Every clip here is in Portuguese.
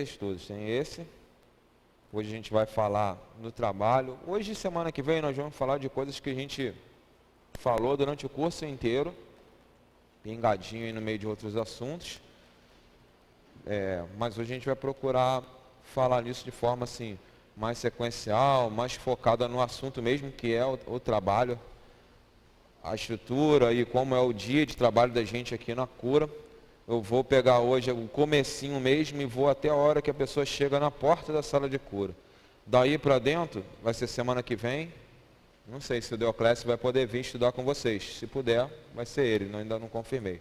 Estudos, tem esse. Hoje a gente vai falar do trabalho. Hoje, semana que vem, nós vamos falar de coisas que a gente falou durante o curso inteiro, pingadinho aí no meio de outros assuntos. Mas hoje a gente vai procurar falar nisso de forma assim, mais sequencial, mais focada no assunto mesmo, que é o trabalho, a estrutura e como é o dia de trabalho da gente aqui na cura. Eu vou pegar hoje o comecinho mesmo e vou até a hora que a pessoa chega na porta da sala de cura. Daí para dentro, vai ser semana que vem. Não sei se o Deoclésio vai poder vir estudar com vocês. Se puder, vai ser ele, ainda não confirmei.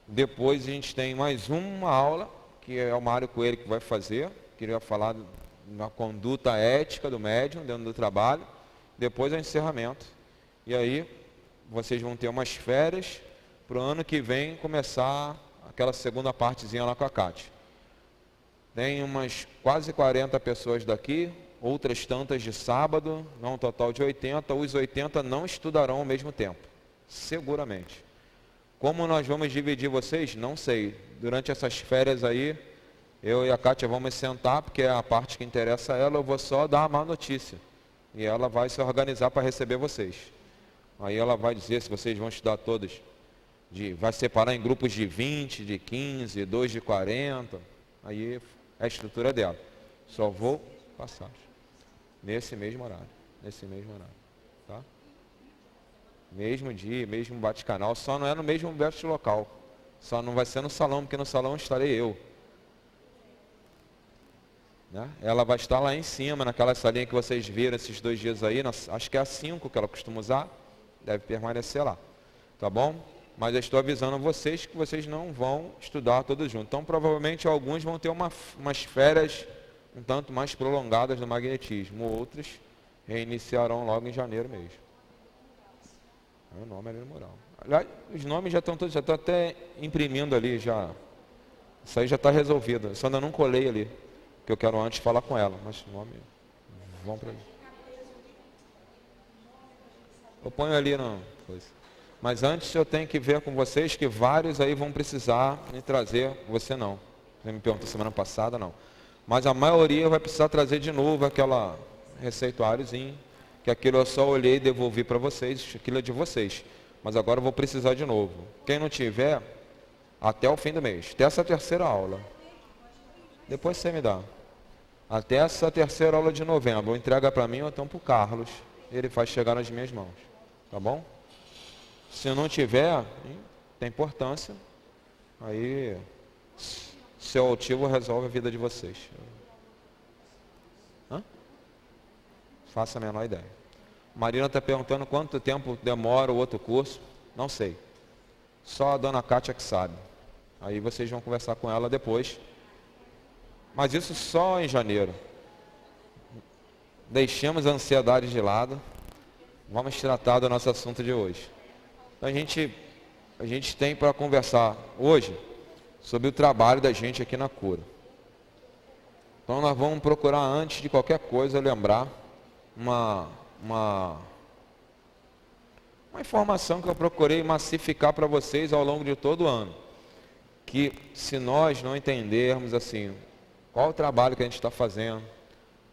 Depois a gente tem mais uma aula, que é o Mário Coelho que vai fazer. Queria falar na conduta ética do médium dentro do trabalho. Depois é o encerramento. E aí, vocês vão ter umas férias para o ano que vem começar aquela segunda partezinha lá com a Cátia. Tem umas quase 40 pessoas daqui, outras tantas de sábado, um total de 80. Os 80 não estudarão ao mesmo tempo, seguramente. Como nós vamos dividir vocês? Não sei. Durante essas férias aí, eu e a Cátia vamos sentar, porque é a parte que interessa a ela, eu vou só dar a má notícia. E ela vai se organizar para receber vocês. Aí ela vai dizer se vocês vão estudar todos. Vai separar em grupos de 20, de 15, 2 de 40. Aí é a estrutura dela. Só vou passar. Nesse mesmo horário. Tá? Mesmo dia, mesmo bate-canal. Só não é no mesmo bate-local. Só não vai ser no salão, porque no salão estarei eu. Né? Ela vai estar lá em cima, naquela salinha que vocês viram esses 2 dias aí. Acho que é a 5 que ela costuma usar. Deve permanecer lá. Tá bom? Mas eu estou avisando a vocês que vocês não vão estudar todos juntos. Então, provavelmente, alguns vão ter umas férias um tanto mais prolongadas do magnetismo. Outros reiniciarão logo em janeiro mesmo. É o nome ali no mural. Aliás, os nomes já estão todos, já estou até imprimindo ali, já. Isso aí já está resolvido. Eu só ainda não colei ali, que eu quero antes falar com ela. Mas o nome, vamos para ali. Eu ponho ali na coisa. Mas antes eu tenho que ver com vocês que vários aí vão precisar me trazer, você não. Você me perguntou semana passada, não. Mas a maioria vai precisar trazer de novo aquela receituáriozinho, que aquilo eu só olhei e devolvi para vocês, aquilo é de vocês. Mas agora eu vou precisar de novo. Quem não tiver, até o fim do mês, até essa terceira aula. Depois você me dá. Até essa terceira aula de novembro, ou entrega para mim ou então para o Carlos. Ele faz chegar nas minhas mãos. Tá bom? Se não tiver, tem importância, aí seu altivo resolve a vida de vocês. Faça a menor ideia. Marina está perguntando quanto tempo demora o outro curso. Não sei. Só a dona Kátia que sabe. Aí vocês vão conversar com ela depois. Mas isso só em janeiro. Deixemos a ansiedade de lado. Vamos tratar do nosso assunto de hoje. A gente tem para conversar hoje sobre o trabalho da gente aqui na cura. Então nós vamos procurar, antes de qualquer coisa, lembrar uma informação que eu procurei massificar para vocês ao longo de todo o ano. Que se nós não entendermos assim, qual o trabalho que a gente está fazendo,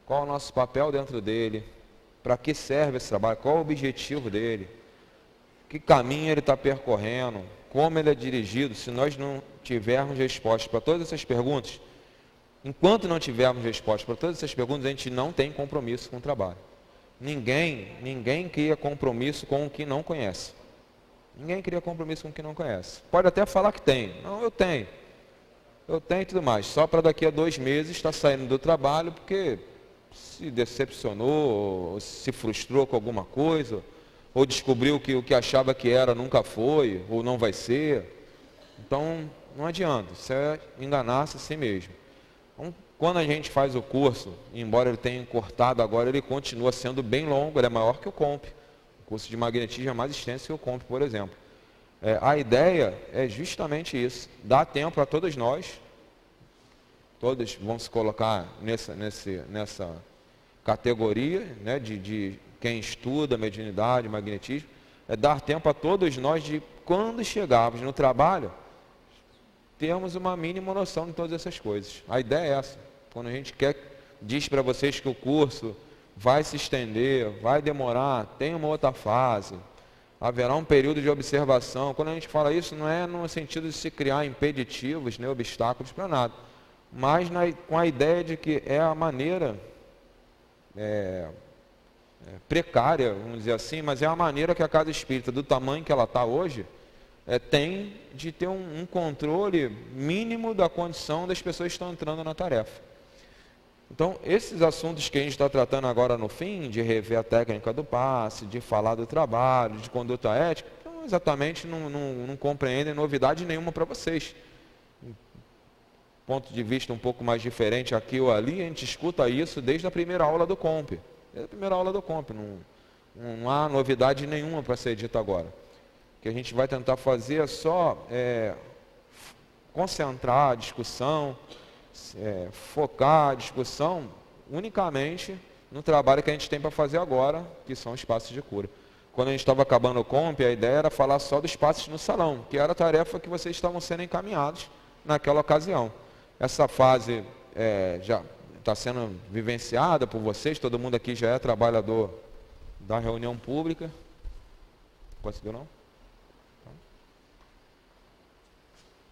qual o nosso papel dentro dele, para que serve esse trabalho, qual o objetivo dele, que caminho ele está percorrendo, como ele é dirigido, se nós não tivermos resposta para todas essas perguntas, enquanto não tivermos resposta para todas essas perguntas, a gente não tem compromisso com o trabalho. Ninguém cria compromisso com o que não conhece. Ninguém cria compromisso com o que não conhece. Pode até falar que tem. Não, eu tenho. Eu tenho e tudo mais. Só para daqui a 2 meses estar saindo do trabalho porque se decepcionou, ou se frustrou com alguma coisa, ou descobriu que o que achava que era nunca foi, ou não vai ser. Então, não adianta, isso é enganar-se a si mesmo. Então, quando a gente faz o curso, embora ele tenha encurtado agora, ele continua sendo bem longo, ele é maior que o COMP. O curso de magnetismo é mais extenso que o COMP, por exemplo. A ideia é justamente isso, dar tempo a todos nós, todos vão se colocar nessa categoria, né, de quem estuda mediunidade, magnetismo, é dar tempo a todos nós de, quando chegarmos no trabalho, termos uma mínima noção de todas essas coisas. A ideia é essa. Quando a gente diz para vocês que o curso vai se estender, vai demorar, tem uma outra fase, haverá um período de observação. Quando a gente fala isso, não é no sentido de se criar impeditivos, nem obstáculos para nada, mas com a ideia de que é a maneira precária, vamos dizer assim, mas é a maneira que a casa espírita, do tamanho que ela está hoje, tem de ter um controle mínimo da condição das pessoas que estão entrando na tarefa. Então, esses assuntos que a gente está tratando agora no fim, de rever a técnica do passe, de falar do trabalho, de conduta ética, então, exatamente não compreendem novidade nenhuma para vocês. Ponto de vista um pouco mais diferente aqui ou ali, a gente escuta isso desde a primeira aula do COMP. Desde a primeira aula do COMP, não há novidade nenhuma para ser dita agora. O que a gente vai tentar fazer é só concentrar a discussão, focar a discussão unicamente no trabalho que a gente tem para fazer agora, que são os passos de cura. Quando a gente estava acabando o COMP, a ideia era falar só dos passos no salão, que era a tarefa que vocês estavam sendo encaminhados naquela ocasião. Essa fase já está sendo vivenciada por vocês, todo mundo aqui já é trabalhador da reunião pública. Conseguiu não?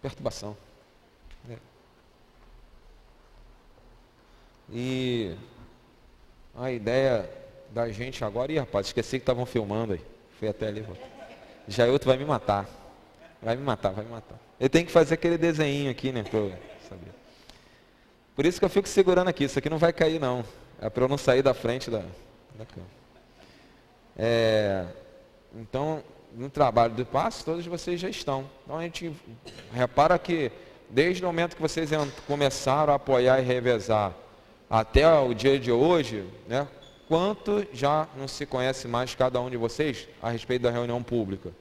Perturbação. E a ideia da gente agora... Ih, rapaz, esqueci que estavam filmando aí. Fui até ali. Jailton vai me matar. Vai me matar. Ele tem que fazer aquele desenho aqui, né? Pra eu saber. Por isso que eu fico segurando aqui. Isso aqui não vai cair, não. É para eu não sair da frente da câmera. Então, no trabalho do passe, todos vocês já estão. Então, a gente repara que, desde o momento que vocês começaram a apoiar e revezar, até o dia de hoje, né, quanto já não se conhece mais cada um de vocês a respeito da reunião pública,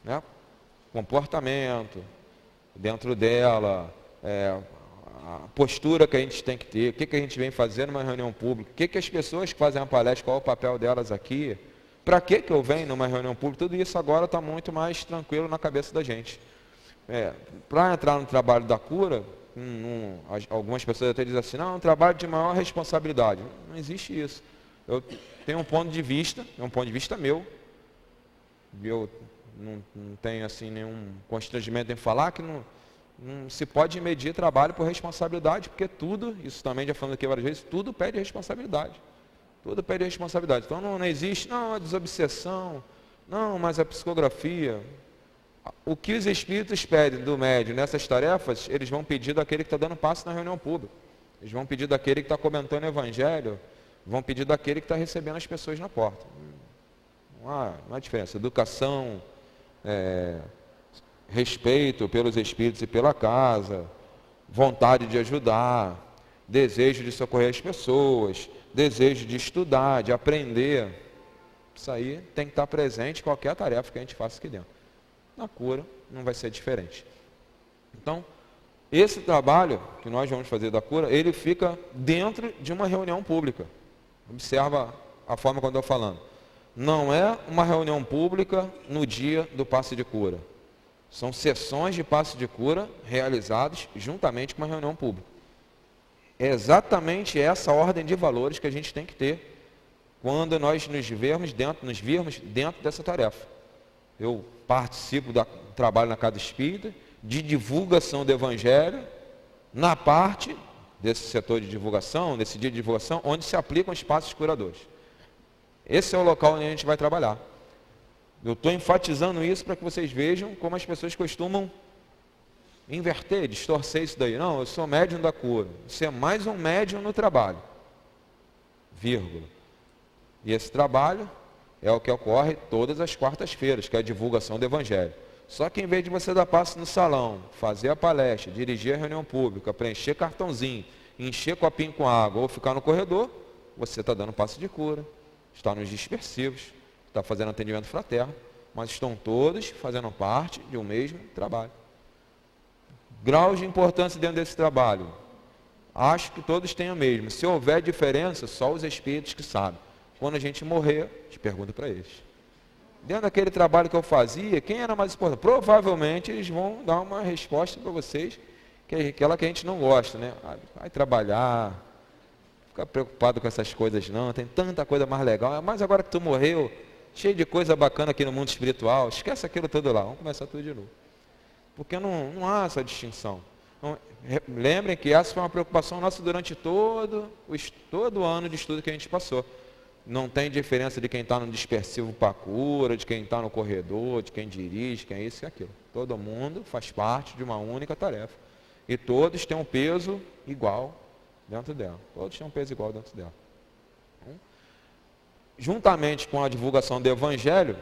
né? Comportamento dentro dela, a postura que a gente tem que ter, o que a gente vem fazer numa reunião pública, o que as pessoas que fazem a palestra, qual é o papel delas aqui, para que eu venho numa reunião pública, tudo isso agora está muito mais tranquilo na cabeça da gente. Para entrar no trabalho da cura, algumas pessoas até dizem assim, não, é um trabalho de maior responsabilidade. Não existe isso. Eu tenho um ponto de vista, é um ponto de vista meu. Eu não tenho assim nenhum constrangimento em falar que não se pode medir trabalho por responsabilidade, porque tudo, isso também já falando aqui várias vezes, tudo pede responsabilidade. Tudo pede responsabilidade. Então não existe, não, a desobsessão, não, mas a psicografia. O que os espíritos pedem do médium nessas tarefas, eles vão pedir daquele que está dando passo na reunião pública. Eles vão pedir daquele que está comentando o evangelho, vão pedir daquele que está recebendo as pessoas na porta. Não há diferença. Educação, respeito pelos espíritos e pela casa, vontade de ajudar, desejo de socorrer as pessoas, desejo de estudar, de aprender. Isso aí tem que estar presente em qualquer tarefa que a gente faça aqui dentro. Na cura não vai ser diferente. Então, esse trabalho que nós vamos fazer da cura, ele fica dentro de uma reunião pública. Observa a forma como eu estou falando. Não é uma reunião pública no dia do passe de cura. São sessões de passe de cura realizadas juntamente com uma reunião pública. É exatamente essa ordem de valores que a gente tem que ter quando nós nos virmos dentro dessa tarefa. Eu participo do trabalho na Casa Espírita, de divulgação do Evangelho, na parte desse setor de divulgação, desse dia de divulgação, onde se aplicam os passos curadores. Esse é o local onde a gente vai trabalhar. Eu estou enfatizando isso para que vocês vejam como as pessoas costumam inverter, distorcer isso daí. Não, eu sou médium da cura. Você é mais um médium no trabalho. Vírgula. E esse trabalho é o que ocorre todas as quartas-feiras, que é a divulgação do Evangelho. Só que em vez de você dar passo no salão, fazer a palestra, dirigir a reunião pública, preencher cartãozinho, encher copinho com água ou ficar no corredor, você está dando passo de cura, está nos dispersivos, está fazendo atendimento fraterno, mas estão todos fazendo parte de um mesmo trabalho. Graus de importância dentro desse trabalho. Acho que todos têm o mesmo. Se houver diferença, só os espíritos que sabem. Quando a gente morrer, a gente pergunta para eles. dentro daquele trabalho que eu fazia, quem era mais importante? Provavelmente eles vão dar uma resposta para vocês, que é aquela que a gente não gosta, né? Vai trabalhar, fica preocupado com essas coisas não, tem tanta coisa mais legal, mas agora que tu morreu, cheio de coisa bacana aqui no mundo espiritual, esquece aquilo tudo lá, vamos começar tudo de novo. Porque não há essa distinção. Então, lembrem que essa foi uma preocupação nossa durante todo o ano de estudo que a gente passou. Não tem diferença de quem está no dispersivo para a cura, de quem está no corredor, de quem dirige, quem é isso e aquilo. Todo mundo faz parte de uma única tarefa. E todos têm um peso igual dentro dela. Todos têm um peso igual dentro dela. Juntamente com a divulgação do Evangelho,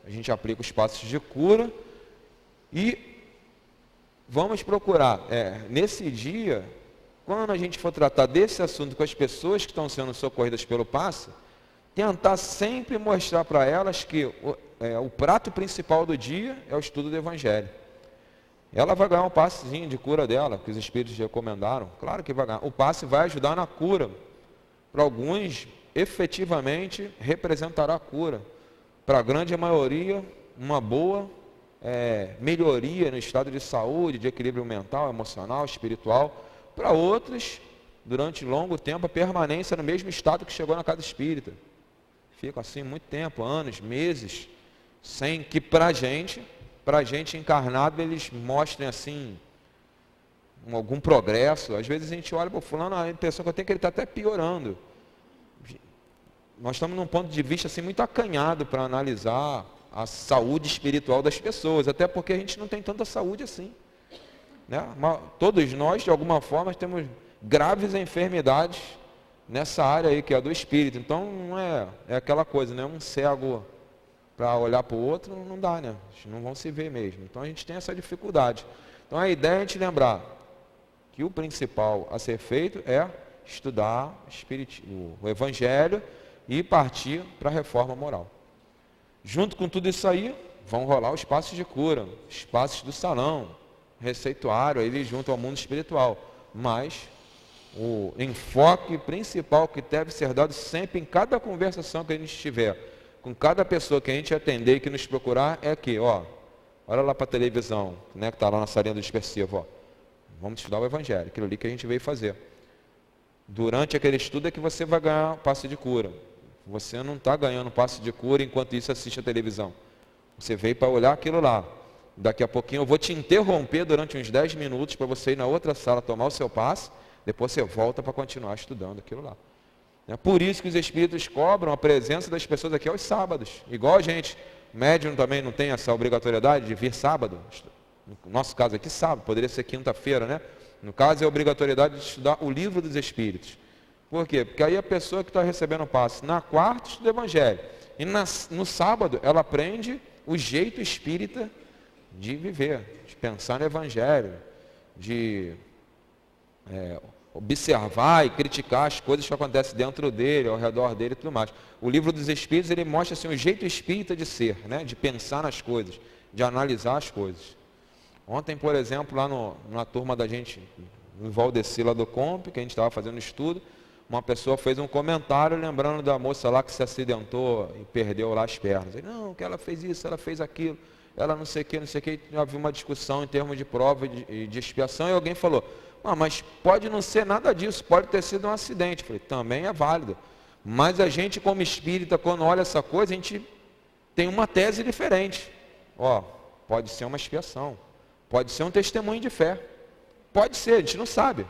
a gente aplica os passos de cura e vamos procurar, nesse dia, quando a gente for tratar desse assunto com as pessoas que estão sendo socorridas pelo passe, tentar sempre mostrar para elas que o prato principal do dia é o estudo do Evangelho. Ela vai ganhar um passezinho de cura dela, que os Espíritos recomendaram. Claro que vai ganhar. O passe vai ajudar na cura. Para alguns, efetivamente, representará a cura. Para a grande maioria, uma boa melhoria no estado de saúde, de equilíbrio mental, emocional, espiritual. Para outros, durante longo tempo, a permanência no mesmo estado que chegou na casa espírita. Fica assim muito tempo, anos, meses, sem que para a gente encarnado, eles mostrem assim algum progresso. Às vezes a gente olha para o fulano, a impressão que eu tenho é que ele está até piorando. Nós estamos num ponto de vista assim muito acanhado para analisar a saúde espiritual das pessoas, até porque a gente não tem tanta saúde assim, né? Mas todos nós, de alguma forma, temos graves enfermidades nessa área aí, que é a do espírito. Então, não é aquela coisa, né? Um cego para olhar para o outro, não dá, né? Eles não vão se ver mesmo. Então, a gente tem essa dificuldade. Então, a ideia é a gente lembrar que o principal a ser feito é estudar o Evangelho e partir para a reforma moral. Junto com tudo isso aí, vão rolar os passos de cura, os passos do salão, receituário, ele junto ao mundo espiritual. Mas o enfoque principal que deve ser dado sempre em cada conversação que a gente tiver, com cada pessoa que a gente atender e que nos procurar, é que, olha lá para a televisão, né, que está lá na salinha do dispersivo, vamos estudar o Evangelho, aquilo ali que a gente veio fazer. Durante aquele estudo é que você vai ganhar passe de cura. Você não está ganhando passe de cura enquanto isso assiste a televisão. Você veio para olhar aquilo lá. Daqui a pouquinho eu vou te interromper durante uns 10 minutos para você ir na outra sala tomar o seu passe, depois você volta para continuar estudando aquilo lá. É por isso que os Espíritos cobram a presença das pessoas aqui aos sábados. Igual a gente, médium também não tem essa obrigatoriedade de vir sábado. No nosso caso aqui, sábado, poderia ser quinta-feira, né? No caso, é a obrigatoriedade de estudar o livro dos Espíritos. Por quê? Porque aí a pessoa que está recebendo o passe na quarta estuda o Evangelho. E no sábado ela aprende o jeito espírita de viver, de pensar no Evangelho, de observar e criticar as coisas que acontecem dentro dele, ao redor dele e tudo mais. O livro dos Espíritos, ele mostra assim, o jeito espírita de ser, né? De pensar nas coisas, de analisar as coisas. Ontem, por exemplo, lá na turma da gente, no Valdeci lá do Comp, que a gente estava fazendo estudo, uma pessoa fez um comentário lembrando da moça lá que se acidentou e perdeu lá as pernas. Ele, não, que ela fez isso, ela fez aquilo, ela não sei o que, havia uma discussão em termos de prova e de expiação, e alguém falou, mas pode não ser nada disso, pode ter sido um acidente. Eu falei, também é válido. Mas a gente, como espírita, quando olha essa coisa, a gente tem uma tese diferente. Pode ser uma expiação, pode ser um testemunho de fé, pode ser, a gente não sabe.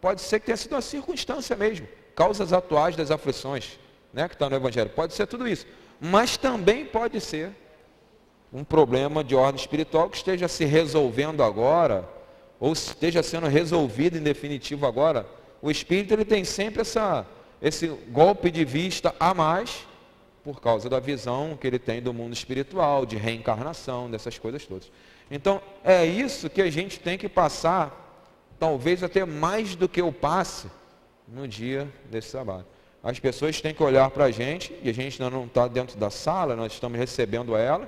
Pode ser que tenha sido uma circunstância mesmo, causas atuais das aflições, né, que está no Evangelho. Pode ser tudo isso. Mas também pode ser um problema de ordem espiritual que esteja se resolvendo agora, ou esteja sendo resolvido em definitivo agora. O espírito ele tem sempre esse golpe de vista a mais, por causa da visão que ele tem do mundo espiritual, de reencarnação, dessas coisas todas. Então, é isso que a gente tem que passar, talvez até mais do que o passe, no dia desse trabalho. As pessoas têm que olhar para a gente, e a gente ainda não está dentro da sala, nós estamos recebendo ela,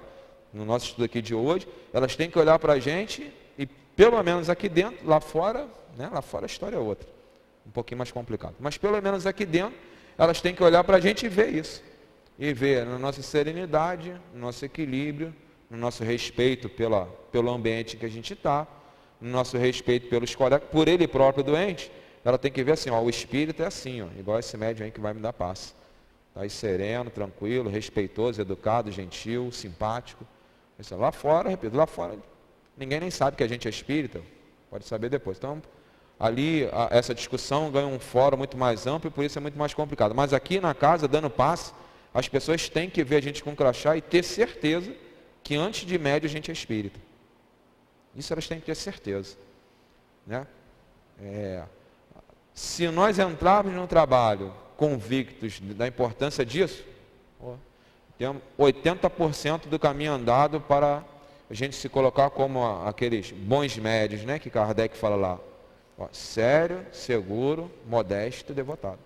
no nosso estudo aqui de hoje, elas têm que olhar para a gente, e pelo menos aqui dentro, lá fora, né, lá fora a história é outra, um pouquinho mais complicado, mas pelo menos aqui dentro, elas têm que olhar para a gente e ver isso. e ver na nossa serenidade, no nosso equilíbrio, no nosso respeito pelo ambiente que a gente está, no nosso respeito pelos colegas, por ele próprio doente, ela tem que ver assim, ó, o espírito é assim, ó, igual esse médium aí que vai me dar paz. Está aí sereno, tranquilo, respeitoso, educado, gentil, simpático. Lá fora, repito, lá fora, ninguém nem sabe que a gente é espírita, pode saber depois. Então, ali, essa discussão ganha um fórum muito mais amplo e por isso é muito mais complicado. Mas aqui na casa, dando passe, as pessoas têm que ver a gente com crachá e ter certeza que antes de médio a gente é espírita. Isso elas têm que ter certeza. Né? Se nós entrarmos no trabalho convictos da importância disso, temos 80% do caminho andado para a gente se colocar como aqueles bons médios, né, que Kardec fala lá. Sério, seguro, modesto e devotado.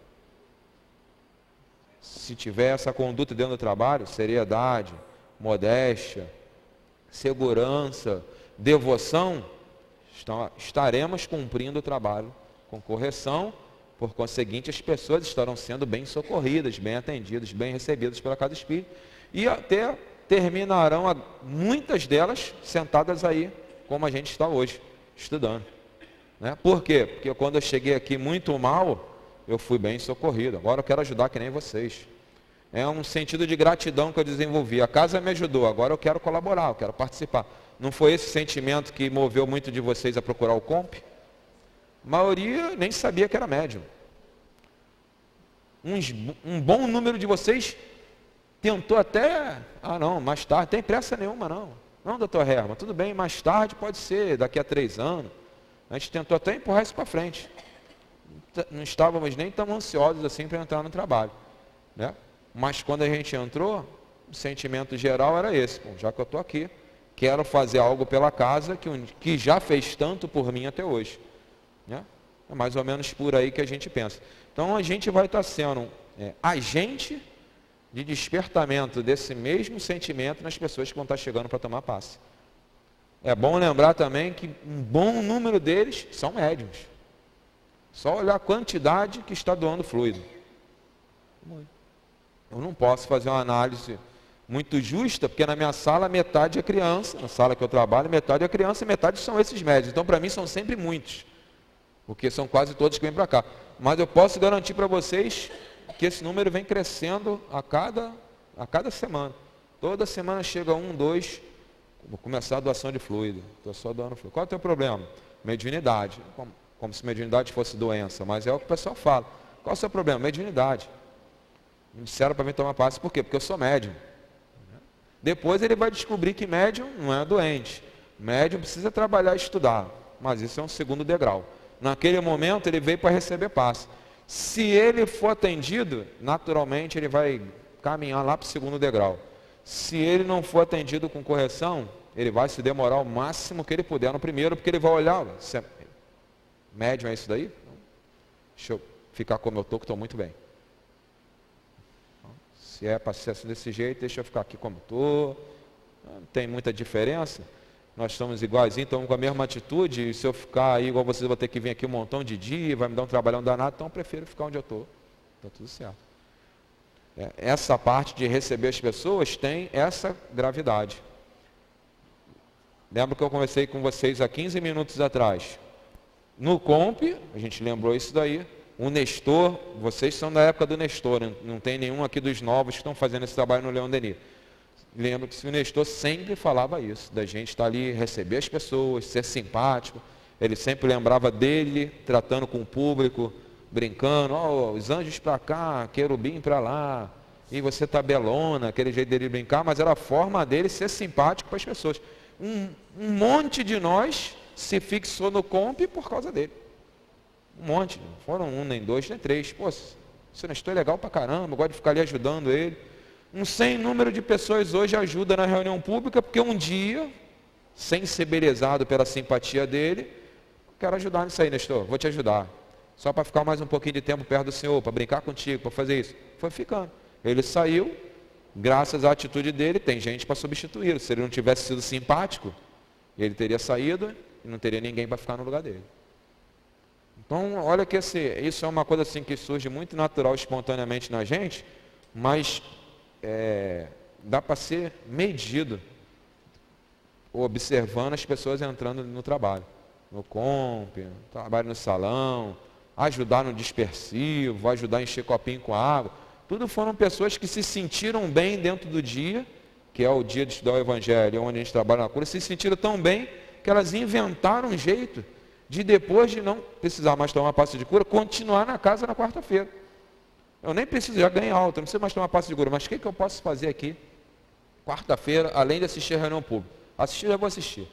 Se tiver essa conduta dentro do trabalho, seriedade, modéstia, segurança, devoção, estaremos cumprindo o trabalho com correção, por conseguinte as pessoas estarão sendo bem socorridas, bem atendidas, bem recebidas pela casa espírita e até terminarão, muitas delas, sentadas aí, como a gente está hoje, estudando. Né? Por quê? Porque quando eu cheguei aqui muito mal, eu fui bem socorrido, agora eu quero ajudar que nem vocês. É um sentido de gratidão que eu desenvolvi. A casa me ajudou, agora eu quero colaborar, eu quero participar. Não foi esse sentimento que moveu muito de vocês a procurar o COMP? A maioria nem sabia que era médium. Um bom número de vocês tentou até, não, mais tarde, não tem pressa nenhuma não. Não, doutor Herman, tudo bem, mais tarde pode ser, daqui a 3 anos. A gente tentou até empurrar isso para frente. Não estávamos nem tão ansiosos assim para entrar no trabalho. Né? Mas quando a gente entrou, o sentimento geral era esse. Bom, já que eu estou aqui, quero fazer algo pela casa que já fez tanto por mim até hoje. Né? É mais ou menos por aí que a gente pensa. Então a gente vai estar sendo agente de despertamento desse mesmo sentimento nas pessoas que vão estar chegando para tomar passe. É bom lembrar também que um bom número deles são médiuns. Só olhar a quantidade que está doando fluido. Eu não posso fazer uma análise muito justa, porque na minha sala metade é criança, na sala que eu trabalho, metade é criança e metade são esses médios. Então, para mim, são sempre muitos, porque são quase todos que vêm para cá. Mas eu posso garantir para vocês que esse número vem crescendo a cada semana. Toda semana chega 1, 2, vou começar a doação de fluido. Estou só doando fluido. Qual é o teu problema? Mediunidade. Como se mediunidade fosse doença, mas é o que o pessoal fala. Qual é o seu problema? Mediunidade. Me disseram para mim tomar passe, por quê? Porque eu sou médium. Depois ele vai descobrir que médium não é doente. Médium precisa trabalhar e estudar, mas isso é um segundo degrau. Naquele momento ele veio para receber passe. Se ele for atendido, naturalmente ele vai caminhar lá para o segundo degrau. Se ele não for atendido com correção, ele vai se demorar o máximo que ele puder no primeiro, porque ele vai olhar, médium é isso daí? Deixa eu ficar como eu estou, que estou muito bem. Se é para ser assim desse jeito, deixa eu ficar aqui como estou. Não tem muita diferença. Nós estamos iguaizinhos, estamos com a mesma atitude. E se eu ficar aí igual vocês, eu vou ter que vir aqui um montão de dia, vai me dar um trabalhão danado, então eu prefiro ficar onde eu estou. Está tudo certo. Essa parte de receber as pessoas tem essa gravidade. Lembra que eu conversei com vocês há 15 minutos atrás. No COMP, a gente lembrou isso daí. O Nestor, vocês são da época do Nestor, não tem nenhum aqui dos novos que estão fazendo esse trabalho no Leão Denis. Lembro que o Nestor sempre falava isso, da gente estar ali, receber as pessoas, ser simpático. Ele sempre lembrava dele, tratando com o público, brincando, os anjos para cá, querubim para lá, e você tabelona, aquele jeito dele brincar, mas era a forma dele ser simpático para as pessoas. Um monte de nós se fixou no COMP por causa dele. Um monte, não foram 1, nem 2, nem 3. Pô, esse Nestor é legal pra caramba, eu gosto de ficar ali ajudando ele. Um sem número de pessoas hoje ajuda na reunião pública, porque um dia, sem ser belezado pela simpatia dele, quero ajudar nisso aí, Nestor, vou te ajudar. Só para ficar mais um pouquinho de tempo perto do Senhor, para brincar contigo, para fazer isso. Foi ficando. Ele saiu, graças à atitude dele, tem gente para substituí-lo. Se ele não tivesse sido simpático, ele teria saído e não teria ninguém para ficar no lugar dele. Então, olha que isso é uma coisa assim que surge muito natural, espontaneamente na gente, mas dá para ser medido observando as pessoas entrando no trabalho, no comp, trabalho no salão, ajudar no dispersivo, ajudar a encher copinho com água. Tudo foram pessoas que se sentiram bem dentro do dia, que é o dia de estudar o Evangelho, onde a gente trabalha na cura, se sentiram tão bem que elas inventaram um jeito de, depois de não precisar mais tomar passe de cura, continuar na casa na quarta-feira. Eu nem preciso, já ganhei alta, não preciso mais tomar passe de cura, mas o que eu posso fazer aqui, quarta-feira, além de assistir a reunião pública? Assistir, já vou assistir.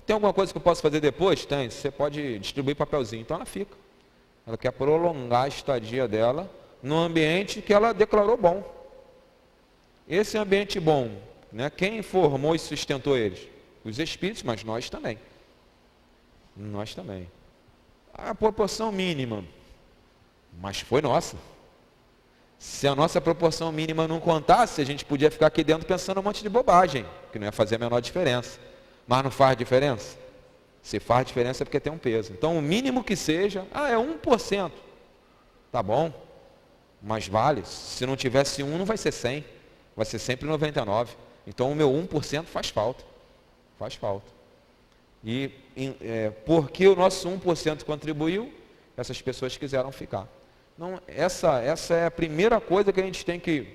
Tem alguma coisa que eu posso fazer depois? Tem, você pode distribuir papelzinho, então ela fica. Ela quer prolongar a estadia dela no ambiente que ela declarou bom. Esse ambiente bom, né? Quem formou e sustentou eles? Os espíritos, mas nós também. Nós também. A proporção mínima, mas foi nossa. Se a nossa proporção mínima não contasse, a gente podia ficar aqui dentro pensando um monte de bobagem, que não ia fazer a menor diferença. Mas não faz diferença? Se faz diferença é porque tem um peso. Então, o mínimo que seja, é 1%. Tá bom, mas vale. Se não tivesse 1, não vai ser 100. Vai ser sempre 99. Então, o meu 1% faz falta. Faz falta. E porque o nosso 1% contribuiu, essas pessoas quiseram ficar. Então, essa é a primeira coisa que a gente tem que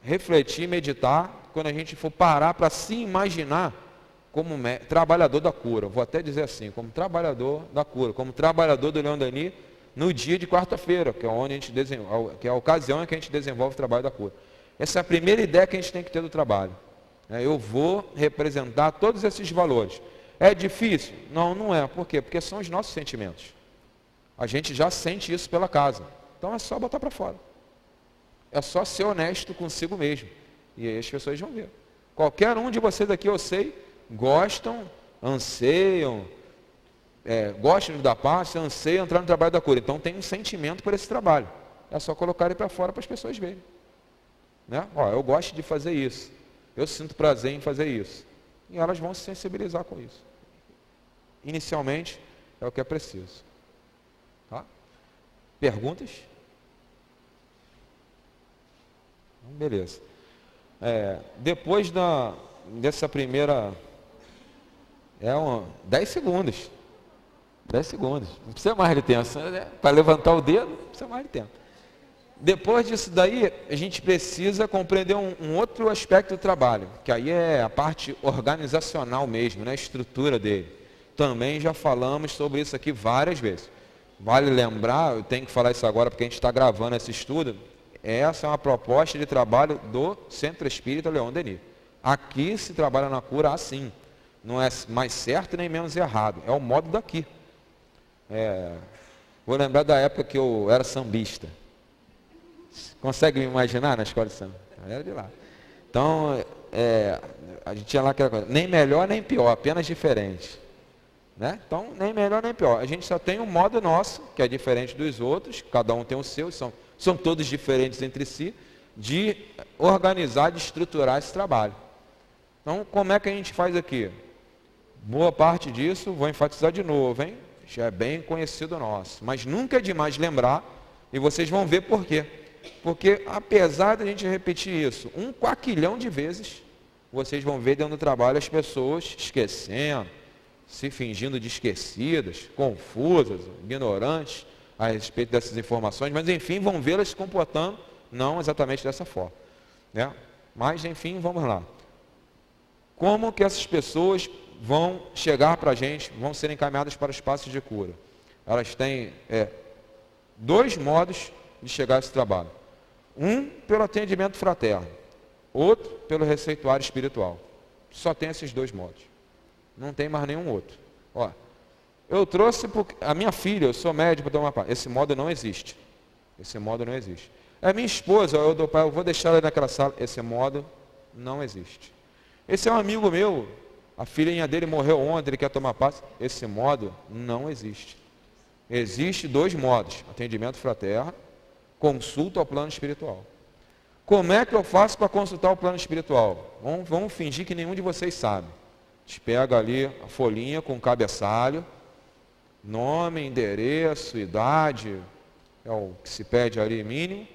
refletir, meditar, quando a gente for parar para se imaginar como trabalhador da cura. Vou até dizer assim, como trabalhador da cura, como trabalhador do Leon Denis, no dia de quarta-feira, que é onde que é a ocasião em que a gente desenvolve o trabalho da cura. Essa é a primeira ideia que a gente tem que ter do trabalho. Eu vou representar todos esses valores. É difícil? Não, não é. Por quê? Porque são os nossos sentimentos. A gente já sente isso pela casa. Então é só botar para fora. É só ser honesto consigo mesmo. E aí as pessoas vão ver. Qualquer um de vocês aqui, eu sei, gostam, anseiam, gostam de dar passe, anseiam entrar no trabalho da cura. Então tem um sentimento por esse trabalho. É só colocar ele para fora para as pessoas verem. Né? Eu gosto de fazer isso. Eu sinto prazer em fazer isso. E elas vão se sensibilizar com isso. Inicialmente, é o que é preciso. Tá? Perguntas? Beleza. Depois dessa primeira... 10 segundos. 10 segundos. Não precisa mais de tempo. Para levantar o dedo, não precisa mais de tempo. Depois disso daí, a gente precisa compreender um outro aspecto do trabalho, que aí é a parte organizacional mesmo, né? A estrutura dele. Também já falamos sobre isso aqui várias vezes. Vale lembrar, eu tenho que falar isso agora porque a gente está gravando esse estudo, essa é uma proposta de trabalho do Centro Espírita Leon Denis. Aqui se trabalha na cura assim, não é mais certo nem menos errado, é o modo daqui. Vou lembrar da época que eu era sambista. Consegue me imaginar na escola de samba? Era de lá. Então, a gente tinha lá aquela coisa, nem melhor nem pior, apenas diferente. Né? Então, nem melhor nem pior. A gente só tem um modo nosso, que é diferente dos outros, cada um tem o seu, são todos diferentes entre si, de organizar, de estruturar esse trabalho. Então, como é que a gente faz aqui? Boa parte disso, vou enfatizar de novo, hein? Já é bem conhecido nosso, mas nunca é demais lembrar, e vocês vão ver por quê. Porque, apesar de a gente repetir isso 1 quaquilhão de vezes, vocês vão ver dentro do trabalho as pessoas esquecendo, se fingindo de esquecidas, confusas, ignorantes a respeito dessas informações, mas enfim, vão vê-las se comportando não exatamente dessa forma. Né? Mas enfim, vamos lá. Como que essas pessoas vão chegar para a gente, vão ser encaminhadas para os espaços de cura? Elas têm 2 modos de chegar a esse trabalho. Um pelo atendimento fraterno, outro pelo receituário espiritual. Só tem esses 2 modos. Não tem mais nenhum outro. Eu trouxe porque a minha filha, eu sou médico para tomar parte. Esse modo não existe. Esse modo não existe. A minha esposa, eu vou deixar ela naquela sala. Esse modo não existe. Esse é um amigo meu, a filhinha dele morreu ontem, ele quer tomar passe. Esse modo não existe. Existem 2 modos: atendimento fraterno, consulta ao plano espiritual. Como é que eu faço para consultar o plano espiritual? Vamos fingir que nenhum de vocês sabe. A gente pega ali a folhinha com cabeçalho, nome, endereço, idade, é o que se pede ali mínimo,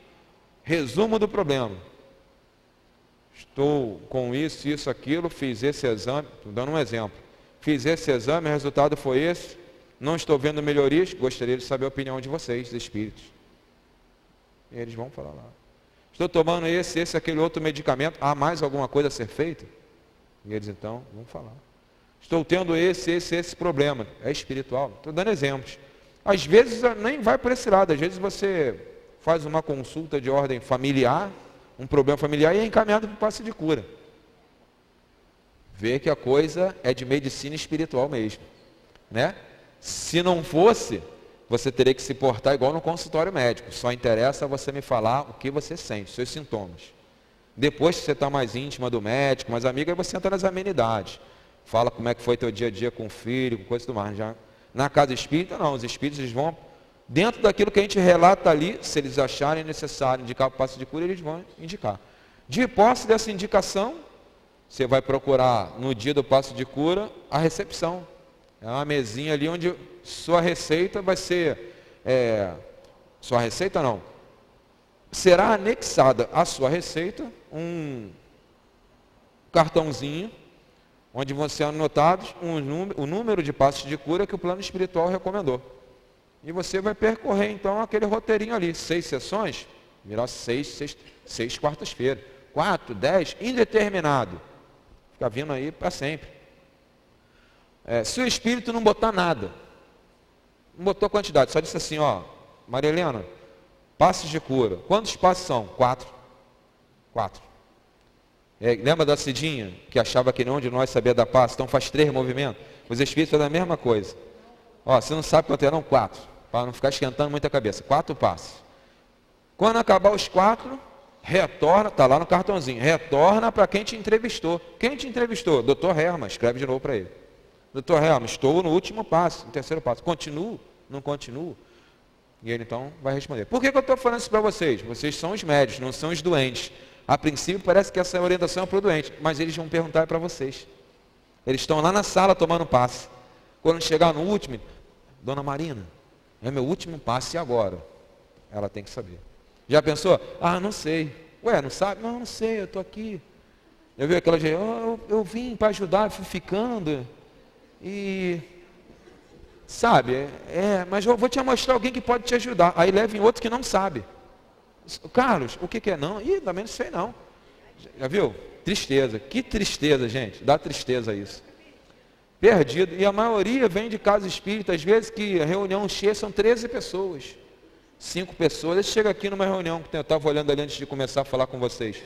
resumo do problema. Estou com isso, isso, aquilo, fiz esse exame, estou dando um exemplo. Fiz esse exame, o resultado foi esse, não estou vendo melhorias, gostaria de saber a opinião de vocês, espíritos. E eles vão falar lá. Estou tomando esse, aquele outro medicamento, há mais alguma coisa a ser feita? E eles então vão falar. Estou tendo esse problema, é espiritual. Estou dando exemplos. Às vezes nem vai por esse lado, às vezes você faz uma consulta de ordem familiar, um problema familiar e é encaminhado para o passe de cura. Vê que a coisa é de medicina espiritual mesmo, né? Se não fosse, você teria que se portar igual no consultório médico. Só interessa você me falar o que você sente, seus sintomas. Depois que você está mais íntima do médico, mais amiga, aí você entra nas amenidades. Fala como é que foi teu dia a dia com o filho, com coisa do mais. Já. Na casa espírita, não. Os espíritos eles vão, dentro daquilo que a gente relata ali, se eles acharem necessário indicar o passe de cura, eles vão indicar. De posse dessa indicação, você vai procurar no dia do passe de cura a recepção. É uma mesinha ali onde sua receita vai ser, sua receita não, será anexada à sua receita um cartãozinho, onde vão ser anotados o número de passos de cura que o plano espiritual recomendou. E você vai percorrer então aquele roteirinho ali, 6 sessões, virá 6 quartas-feiras, 4, 10, indeterminado, fica vindo aí para sempre. Se o espírito não botar nada, não botou quantidade, só disse assim, ó, Maria Helena, passos de cura, quantos passos são? 4. Lembra da Cidinha, que achava que nenhum de nós sabia dar passo, então faz 3 movimentos? Os espíritos fazem a mesma coisa. Ó, você não sabe quanto é não? 4, para não ficar esquentando muito a cabeça, 4 passos. Quando acabar os 4, retorna, está lá no cartãozinho, retorna para quem te entrevistou. Quem te entrevistou? Dr. Herman, escreve de novo para ele. Doutor Helma, estou no último passo, no terceiro passo. Continuo? Não continuo? E ele então vai responder. Por que eu estou falando isso para vocês? Vocês são os médicos, não são os doentes. A princípio parece que essa orientação é para o doente, mas eles vão perguntar para vocês. Eles estão lá na sala tomando passe. Quando chegar no último, Dona Marina, é meu último passe e agora? Ela tem que saber. Já pensou? Ah, não sei. Ué, não sabe? Não sei, eu estou aqui. Eu vi aquela gente, eu vim para ajudar, fui ficando... E, sabe, mas eu vou te mostrar alguém que pode te ajudar. Aí leva em outro que não sabe. Carlos, o que é? Não, também não sei não. Já viu? Tristeza, que tristeza, gente, dá tristeza isso. Perdido, e a maioria vem de casa espírita, às vezes que a reunião cheia são 13 pessoas, 5 pessoas. Ele chega aqui numa reunião, que eu estava olhando ali antes de começar a falar com vocês,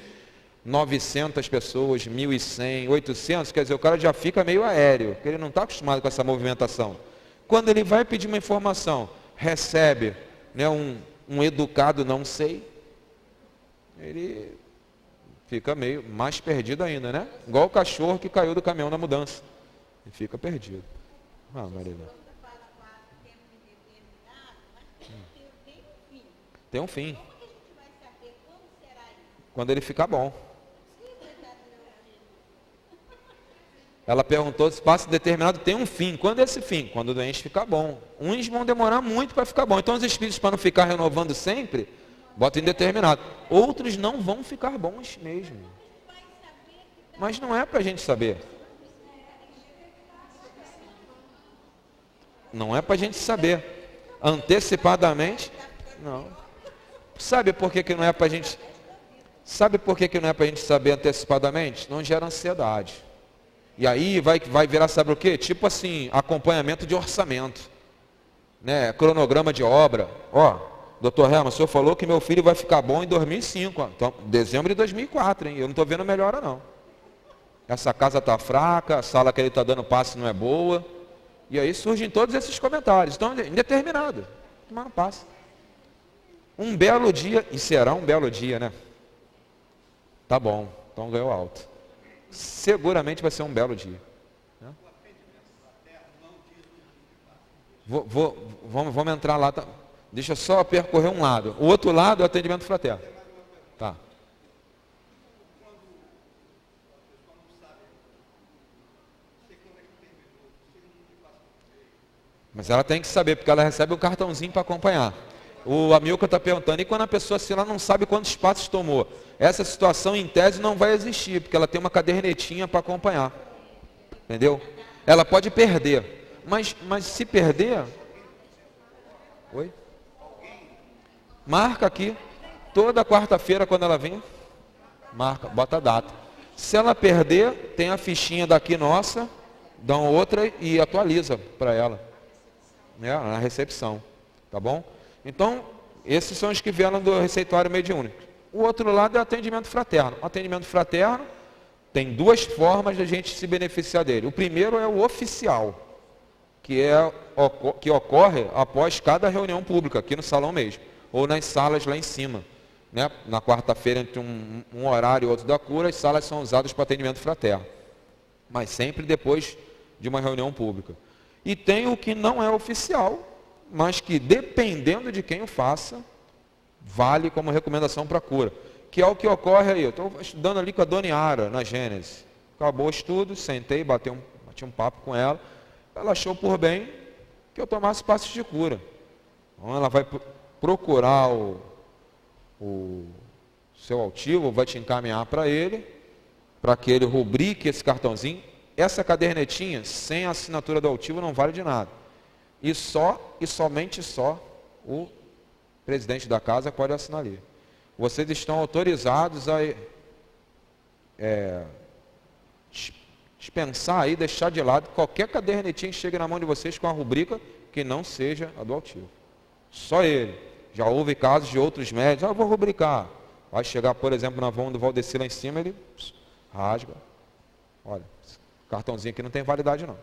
900 pessoas, 1.100, 800, quer dizer, o cara já fica meio aéreo, porque ele não está acostumado com essa movimentação. Quando ele vai pedir uma informação, recebe, né, um educado não sei, ele fica meio mais perdido ainda, né? Igual o cachorro que caiu do caminhão na mudança, e fica perdido. Ah, Marília. Tem um fim. Quando ele ficar bom. Ela perguntou se passo determinado tem um fim. Quando é esse fim? Quando o doente ficar bom. Uns vão demorar muito para ficar bom. Então os espíritos, para não ficar renovando sempre, botam indeterminado. Outros não vão ficar bons mesmo. Mas não é para a gente saber. Não é para a gente saber. Antecipadamente, não. Sabe por que não é para a gente... Sabe por que não é para a gente saber antecipadamente? Não gera ansiedade. E aí vai virar, sabe o quê? Tipo assim, acompanhamento de orçamento. Né? Cronograma de obra. Ó, doutor Herman, o senhor falou que meu filho vai ficar bom em 2005. Ó. Então, dezembro de 2004, hein? Eu não estou vendo melhora, não. Essa casa está fraca, a sala que ele está dando passe não é boa. E aí surgem todos esses comentários. Então, indeterminado. Tomando passe. Um belo dia, e será um belo dia, né? Tá bom, então ganhou alto. Seguramente vai ser um belo dia. Vamos entrar lá. Tá? Deixa eu só percorrer um lado. O outro lado é o atendimento fraterno. Tá. Mas ela tem que saber, porque ela recebe um cartãozinho para acompanhar. O Amilcar está perguntando, e quando a pessoa, se ela não sabe quantos passos tomou? Essa situação, em tese, não vai existir, porque ela tem uma cadernetinha para acompanhar. Entendeu? Ela pode perder. Mas se perder... Oi? Marca aqui. Toda quarta-feira, quando ela vem, marca, bota a data. Se ela perder, tem a fichinha daqui nossa, dá outra e atualiza para ela. Né? Na recepção. Tá bom? Então, esses são os que vieram do receituário mediúnico. O outro lado é atendimento fraterno. O atendimento fraterno tem duas formas de a gente se beneficiar dele. O primeiro é o oficial, que ocorre após cada reunião pública, aqui no salão mesmo, ou nas salas lá em cima. Né? Na quarta-feira, entre um horário e outro da cura, as salas são usadas para atendimento fraterno. Mas sempre depois de uma reunião pública. E tem o que não é oficial, mas que, dependendo de quem o faça, vale como recomendação para a cura. Que é o que ocorre aí. Eu estou estudando ali com a Dona Yara, na Gênesis. Acabou o estudo, sentei, bati um papo com ela. Ela achou por bem que eu tomasse passos de cura. Então, ela vai procurar o seu altivo, vai te encaminhar para ele, para que ele rubrique esse cartãozinho. Essa cadernetinha, sem a assinatura do altivo, não vale de nada. E somente o presidente da casa pode assinar ali. Vocês estão autorizados a dispensar aí, deixar de lado qualquer cadernetinha que chegue na mão de vocês com a rubrica que não seja a do altivo. Só ele. Já houve casos de outros médicos, eu vou rubricar. Vai chegar, por exemplo, na mão do Valdeci lá em cima, ele rasga. Olha, esse cartãozinho aqui não tem validade não.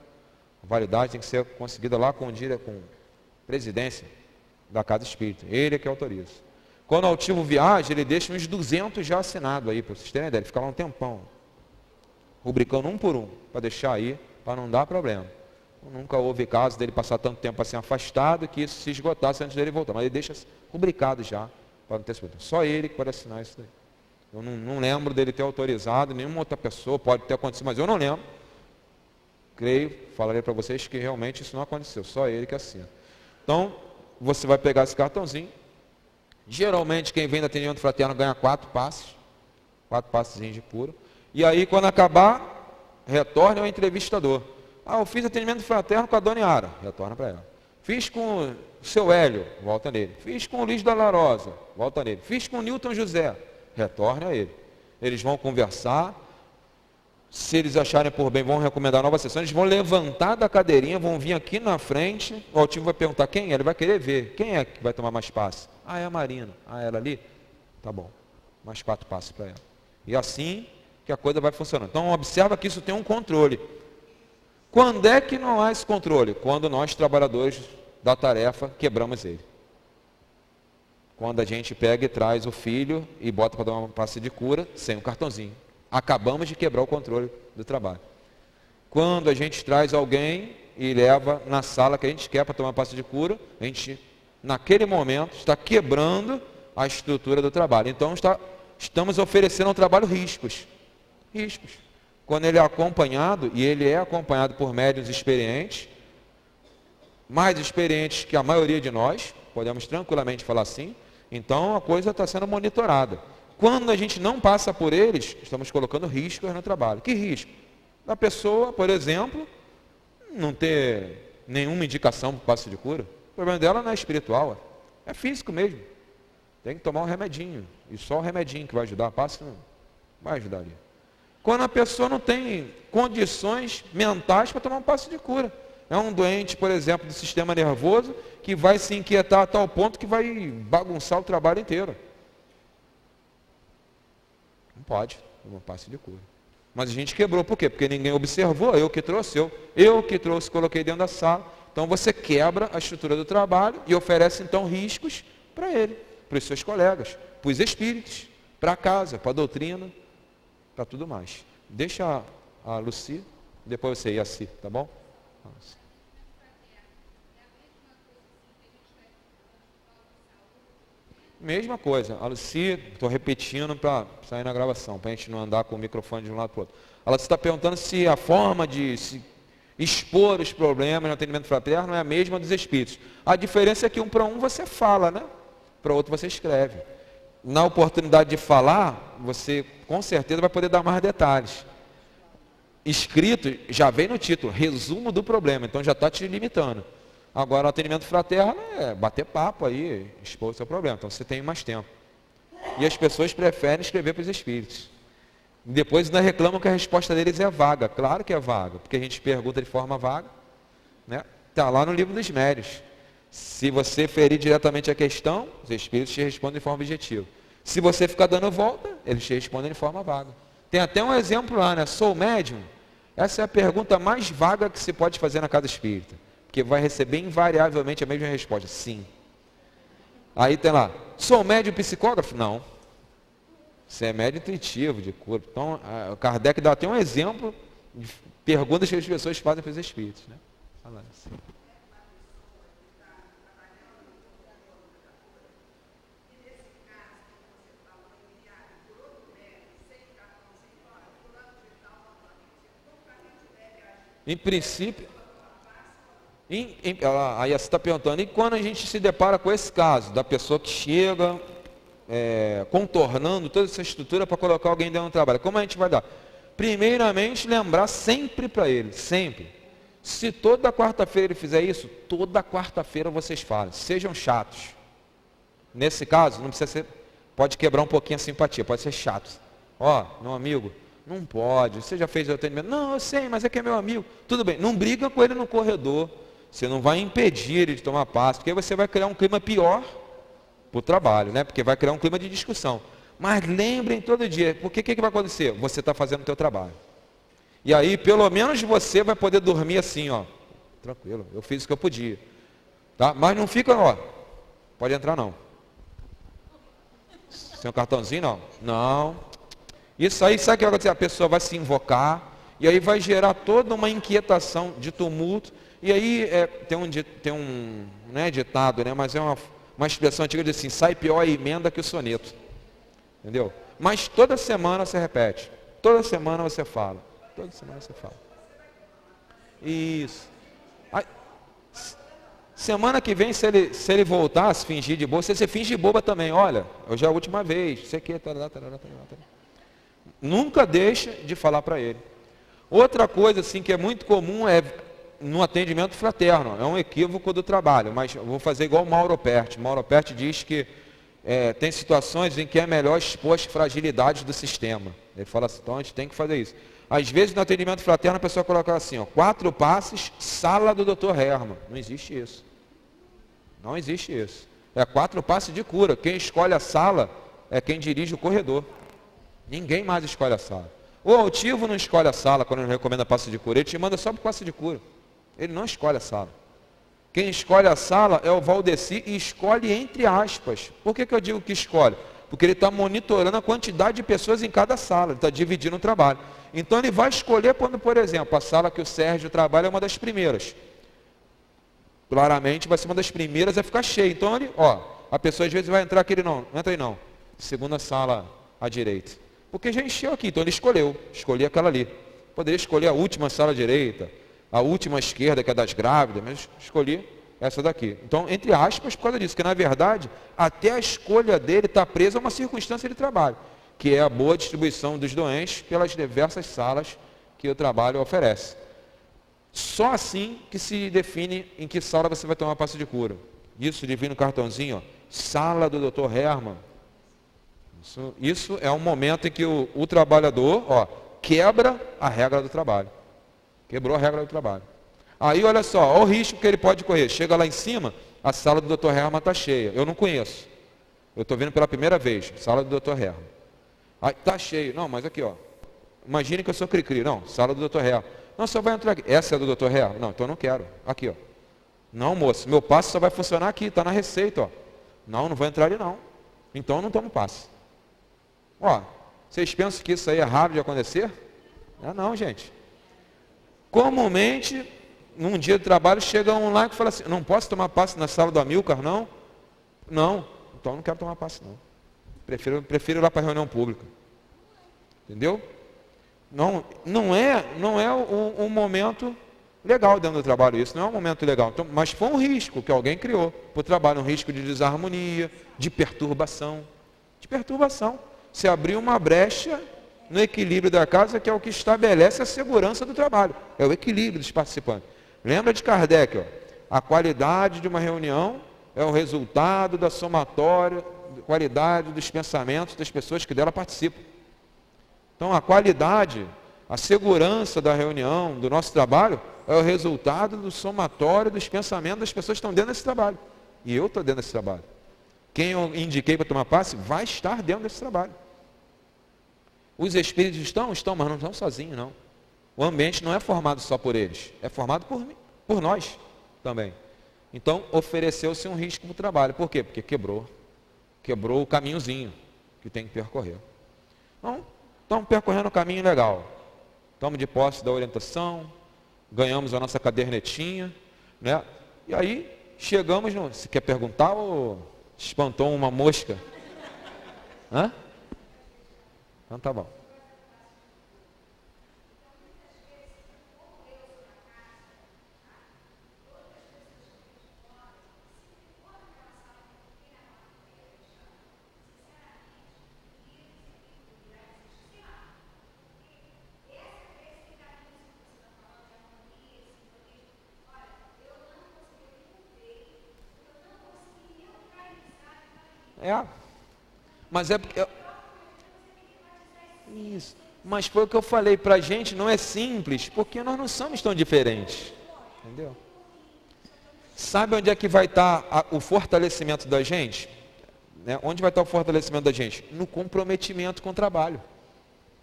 A validade tem que ser conseguida lá com presidência da Casa Espírita. Ele é que autoriza. Quando o altivo viaja, ele deixa uns 200 já assinados aí, para vocês terem ideia. Ele fica lá um tempão, rubricando um por um, para deixar aí, para não dar problema. Nunca houve caso dele passar tanto tempo assim afastado, que isso se esgotasse antes dele voltar. Mas ele deixa rubricado já, para não ter problema. Só ele que pode assinar isso daí. Eu não lembro dele ter autorizado, nenhuma outra pessoa, pode ter acontecido, mas eu não lembro. Creio, falarei para vocês que realmente isso não aconteceu, só ele que assina. Então, você vai pegar esse cartãozinho. Geralmente, quem vem do atendimento fraterno ganha 4 passos de cura. E aí, quando acabar, retorne ao entrevistador. Eu fiz atendimento fraterno com a Dona Yara, retorna para ela. Fiz com o seu Hélio, volta nele. Fiz com o Luiz da Larosa, volta nele. Fiz com o Newton José, retorne a ele. Eles vão conversar. Se eles acharem por bem, vão recomendar novas sessões, eles vão levantar da cadeirinha, vão vir aqui na frente, o altivo vai perguntar quem é, ele vai querer ver, quem é que vai tomar mais passos? É a Marina. Ela ali? Tá bom, mais 4 passos para ela. E assim que a coisa vai funcionando. Então observa que isso tem um controle. Quando é que não há esse controle? Quando nós, trabalhadores da tarefa, quebramos ele. Quando a gente pega e traz o filho e bota para dar uma passe de cura sem um cartãozinho. Acabamos de quebrar o controle do trabalho. Quando a gente traz alguém e leva na sala que a gente quer para tomar passe de cura, a gente, naquele momento, está quebrando a estrutura do trabalho. Então, estamos oferecendo ao trabalho riscos. Riscos. Quando ele é acompanhado, e ele é acompanhado por médiuns experientes, mais experientes que a maioria de nós, podemos tranquilamente falar assim, então a coisa está sendo monitorada. Quando a gente não passa por eles, estamos colocando riscos no trabalho. Que risco? Da pessoa, por exemplo, não ter nenhuma indicação para o passe de cura. O problema dela não é espiritual, é físico mesmo. Tem que tomar um remedinho. E só o remedinho que vai ajudar, passe não vai ajudar ali. Quando a pessoa não tem condições mentais para tomar um passe de cura. É um doente, por exemplo, do sistema nervoso, que vai se inquietar a tal ponto que vai bagunçar o trabalho inteiro. Não pode tomar um passe de cura. Mas a gente quebrou, por quê? Porque ninguém observou, eu que trouxe, coloquei dentro da sala. Então você quebra a estrutura do trabalho e oferece então riscos para ele, para os seus colegas, para os espíritos, para a casa, para a doutrina, para tudo mais. Deixa a Luci, depois você e a Si, tá bom? Mesma coisa, a Luci, estou repetindo para sair na gravação, para a gente não andar com o microfone de um lado para o outro. Ela está perguntando se a forma de se expor os problemas no atendimento fraterno é a mesma dos espíritos. A diferença é que um para um você fala, né? para outro você escreve. Na oportunidade de falar, você com certeza vai poder dar mais detalhes. Escrito, já vem no título, resumo do problema, então já está te limitando. Agora, o atendimento fraterno é bater papo aí, expor o seu problema, então você tem mais tempo. E as pessoas preferem escrever para os espíritos. Depois ainda reclamam que a resposta deles é vaga. Claro que é vaga, porque a gente pergunta de forma vaga. Né? Está lá no livro dos médiuns. Se você ferir diretamente a questão, os espíritos te respondem de forma objetiva. Se você ficar dando volta, eles te respondem de forma vaga. Tem até um exemplo lá, né? Sou médium? Essa é a pergunta mais vaga que se pode fazer na casa espírita. Porque vai receber invariavelmente a mesma resposta. Sim. Aí tem lá, sou médium psicógrafo? Não. Você é médium intuitivo de cura. Então, o Kardec dá até um exemplo de perguntas que as pessoas fazem para os espíritos. Né? Fala assim. Em princípio, aí você está perguntando, e quando a gente se depara com esse caso, da pessoa que chega contornando toda essa estrutura para colocar alguém dentro do trabalho, como a gente vai dar? Primeiramente, lembrar sempre para ele, sempre. Se toda quarta-feira ele fizer isso, toda quarta-feira vocês falam, sejam chatos. Nesse caso, não precisa ser, pode quebrar um pouquinho a simpatia, pode ser chato. Ó, meu amigo, não pode, você já fez o atendimento? Não, eu sei, mas é que é meu amigo. Tudo bem, não briga com ele no corredor. Você não vai impedir ele de tomar passe, porque aí você vai criar um clima pior para o trabalho, né? Porque vai criar um clima de discussão. Mas lembrem todo dia, porque o que vai acontecer? Você está fazendo o teu trabalho. E aí, pelo menos você vai poder dormir assim, ó. Tranquilo, eu fiz o que eu podia. Tá? Mas não fica, ó, pode entrar não. Sem o cartãozinho, não? Não. Isso aí, sabe o que vai acontecer? A pessoa vai se invocar, e aí vai gerar toda uma inquietação de tumulto, e aí tem um não é ditado, né? Mas é uma expressão antiga de assim, sai pior a emenda que o soneto. Entendeu? Mas toda semana você repete, toda semana você fala, toda semana você fala. Isso. Aí, semana que vem, se ele voltar a se fingir de boba, você finge de boba também, olha, hoje é a última vez, você quer, tarará. Nunca deixa de falar para ele. Outra coisa assim que é muito comum é no atendimento fraterno, é um equívoco do trabalho, mas eu vou fazer igual o Mauro Perti. Mauro Perti diz que tem situações em que é melhor expor as fragilidades do sistema. Ele fala assim, então a gente tem que fazer isso. Às vezes no atendimento fraterno a pessoa coloca assim, ó, 4 passes, sala do Dr. Herman. Não existe isso. Não existe isso. É 4 passes de cura. Quem escolhe a sala é quem dirige o corredor. Ninguém mais escolhe a sala. O altivo não escolhe a sala quando ele recomenda passe de cura. Ele te manda só para o passe de cura. Ele não escolhe a sala. Quem escolhe a sala é o Valdeci e escolhe entre aspas. Por que eu digo que escolhe? Porque ele está monitorando a quantidade de pessoas em cada sala. Ele está dividindo o trabalho. Então ele vai escolher quando, por exemplo, a sala que o Sérgio trabalha é uma das primeiras. Claramente vai ser uma das primeiras a ficar cheia. Então ele, a pessoa às vezes vai entrar aquele não entra aí não. Segunda sala à direita. Porque já encheu aqui, então ele escolhi aquela ali. Poderia escolher a última sala à direita, a última à esquerda, que é das grávidas, mas escolhi essa daqui. Então, entre aspas, por causa disso, que na verdade, até a escolha dele está presa a uma circunstância de trabalho, que é a boa distribuição dos doentes pelas diversas salas que o trabalho oferece. Só assim que se define em que sala você vai tomar passe de cura. Isso, divino cartãozinho, ó, sala do Dr. Herman. Isso é um momento em que o trabalhador quebra a regra do trabalho. Quebrou a regra do trabalho. Aí olha só, o risco que ele pode correr. Chega lá em cima, a sala do Dr. Herman está cheia. Eu não conheço. Eu estou vindo pela primeira vez, sala do Dr. Herman. Aí está cheio. Não, mas aqui, ó. Imagine que eu sou cri-cri. Não, sala do Dr. Herman. Não, só vai entrar aqui. Essa é do Dr. Herman? Não, então eu não quero. Aqui, ó. Não, moço, meu passe só vai funcionar aqui, está na receita, ó. Não vou entrar ali não. Então eu não tomo passe. Vocês pensam que isso aí é raro de acontecer? Não, gente. Comumente, num dia de trabalho, chega um lá e fala assim, não posso tomar passe na sala do Amilcar, não? Não, então eu não quero tomar passe, não. Prefiro ir lá para a reunião pública. Entendeu? Não é um momento legal dentro do trabalho isso, não é um momento legal. Então, mas foi um risco que alguém criou para o trabalho, um risco de desarmonia, de perturbação. Se abriu uma brecha no equilíbrio da casa, que é o que estabelece a segurança do trabalho. É o equilíbrio dos participantes. Lembra de Kardec, ó, a qualidade de uma reunião é o resultado da somatória, da qualidade dos pensamentos das pessoas que dela participam. Então a qualidade, a segurança da reunião, do nosso trabalho, é o resultado do somatório dos pensamentos das pessoas que estão dentro desse trabalho. E eu estou dentro desse trabalho. Quem eu indiquei para tomar passe vai estar dentro desse trabalho. Os espíritos estão, mas não estão sozinhos, não. O ambiente não é formado só por eles, é formado por nós também. Então, ofereceu-se um risco para o trabalho. Por quê? Porque quebrou o caminhozinho que tem que percorrer. Então, estamos percorrendo um caminho legal. Estamos de posse da orientação, ganhamos a nossa cadernetinha, né? E aí, chegamos no... Você quer perguntar ou espantou uma mosca? Hã? Então tá bom. Mas é porque... Isso. Mas foi o que eu falei, para a gente não é simples, porque nós não somos tão diferentes. Entendeu? Sabe onde é que vai estar o fortalecimento da gente? Né? Onde vai estar o fortalecimento da gente? No comprometimento com o trabalho.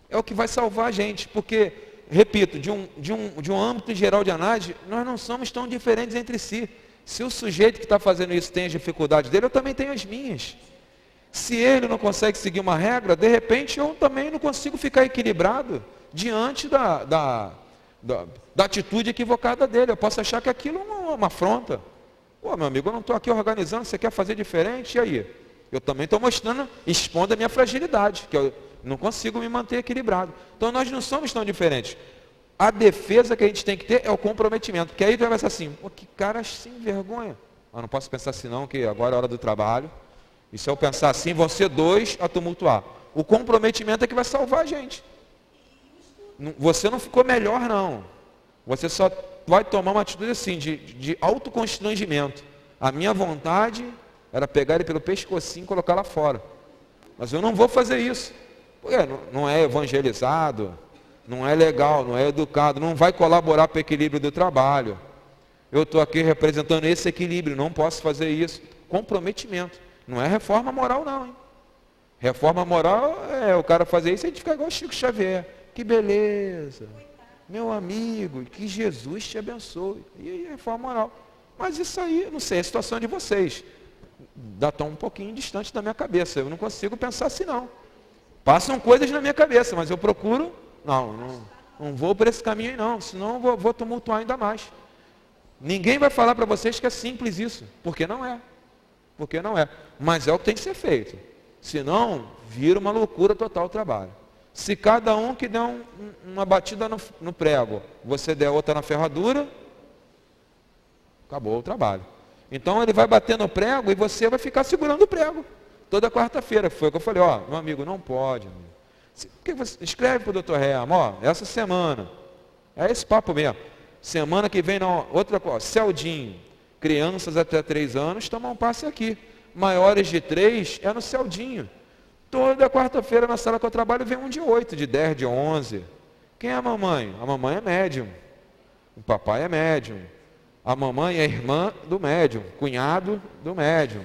É o que vai salvar a gente, porque, repito, de um âmbito geral de análise, nós não somos tão diferentes entre si. Se o sujeito que está fazendo isso tem as dificuldades dele, eu também tenho as minhas. Se ele não consegue seguir uma regra, de repente eu também não consigo ficar equilibrado diante da atitude equivocada dele. Eu posso achar que aquilo é uma afronta. Pô, meu amigo, eu não estou aqui organizando, você quer fazer diferente? E aí? Eu também estou mostrando, expondo a minha fragilidade, que eu não consigo me manter equilibrado. Então nós não somos tão diferentes. A defesa que a gente tem que ter é o comprometimento. Porque aí tu vai pensar assim, pô, que cara sem vergonha. Eu não posso pensar assim não, que agora é hora do trabalho. E se eu pensar assim, vão ser dois a tumultuar. O comprometimento é que vai salvar a gente. Você não ficou melhor, não. Você só vai tomar uma atitude assim, de autoconstrangimento. A minha vontade era pegar ele pelo pescocinho e colocar lá fora. Mas eu não vou fazer isso. Porque não é evangelizado, não é legal, não é educado, não vai colaborar para o equilíbrio do trabalho. Eu estou aqui representando esse equilíbrio, não posso fazer isso. Comprometimento. Não é reforma moral não, hein? Reforma moral é o cara fazer isso e a gente ficar igual o Chico Xavier. Que beleza, meu amigo, que Jesus te abençoe. E aí, reforma moral. Mas isso aí, não sei, é a situação de vocês. Está um pouquinho distante da minha cabeça. Eu não consigo pensar assim não. Passam coisas na minha cabeça, mas eu procuro, não vou por esse caminho aí não, senão eu vou tumultuar ainda mais. Ninguém vai falar para vocês que é simples isso, porque não é. Porque não é. Mas é o que tem que ser feito. Senão, vira uma loucura total o trabalho. Se cada um que der uma batida no prego, você der outra na ferradura, acabou o trabalho. Então ele vai bater no prego e você vai ficar segurando o prego. Toda quarta-feira. Foi o que eu falei, ó, meu amigo, não pode. Escreve para o doutor Rema, ó, essa semana. É esse papo mesmo. Semana que vem, não, outra coisa, Celdinho. Crianças até 3 anos tomam um passe aqui. Maiores de 3 é no Celdinho. Toda quarta-feira na sala que eu trabalho vem um de 8, de 10, de 11. Quem é a mamãe? A mamãe é médium. O papai é médium. A mamãe é irmã do médium. Cunhado do médium.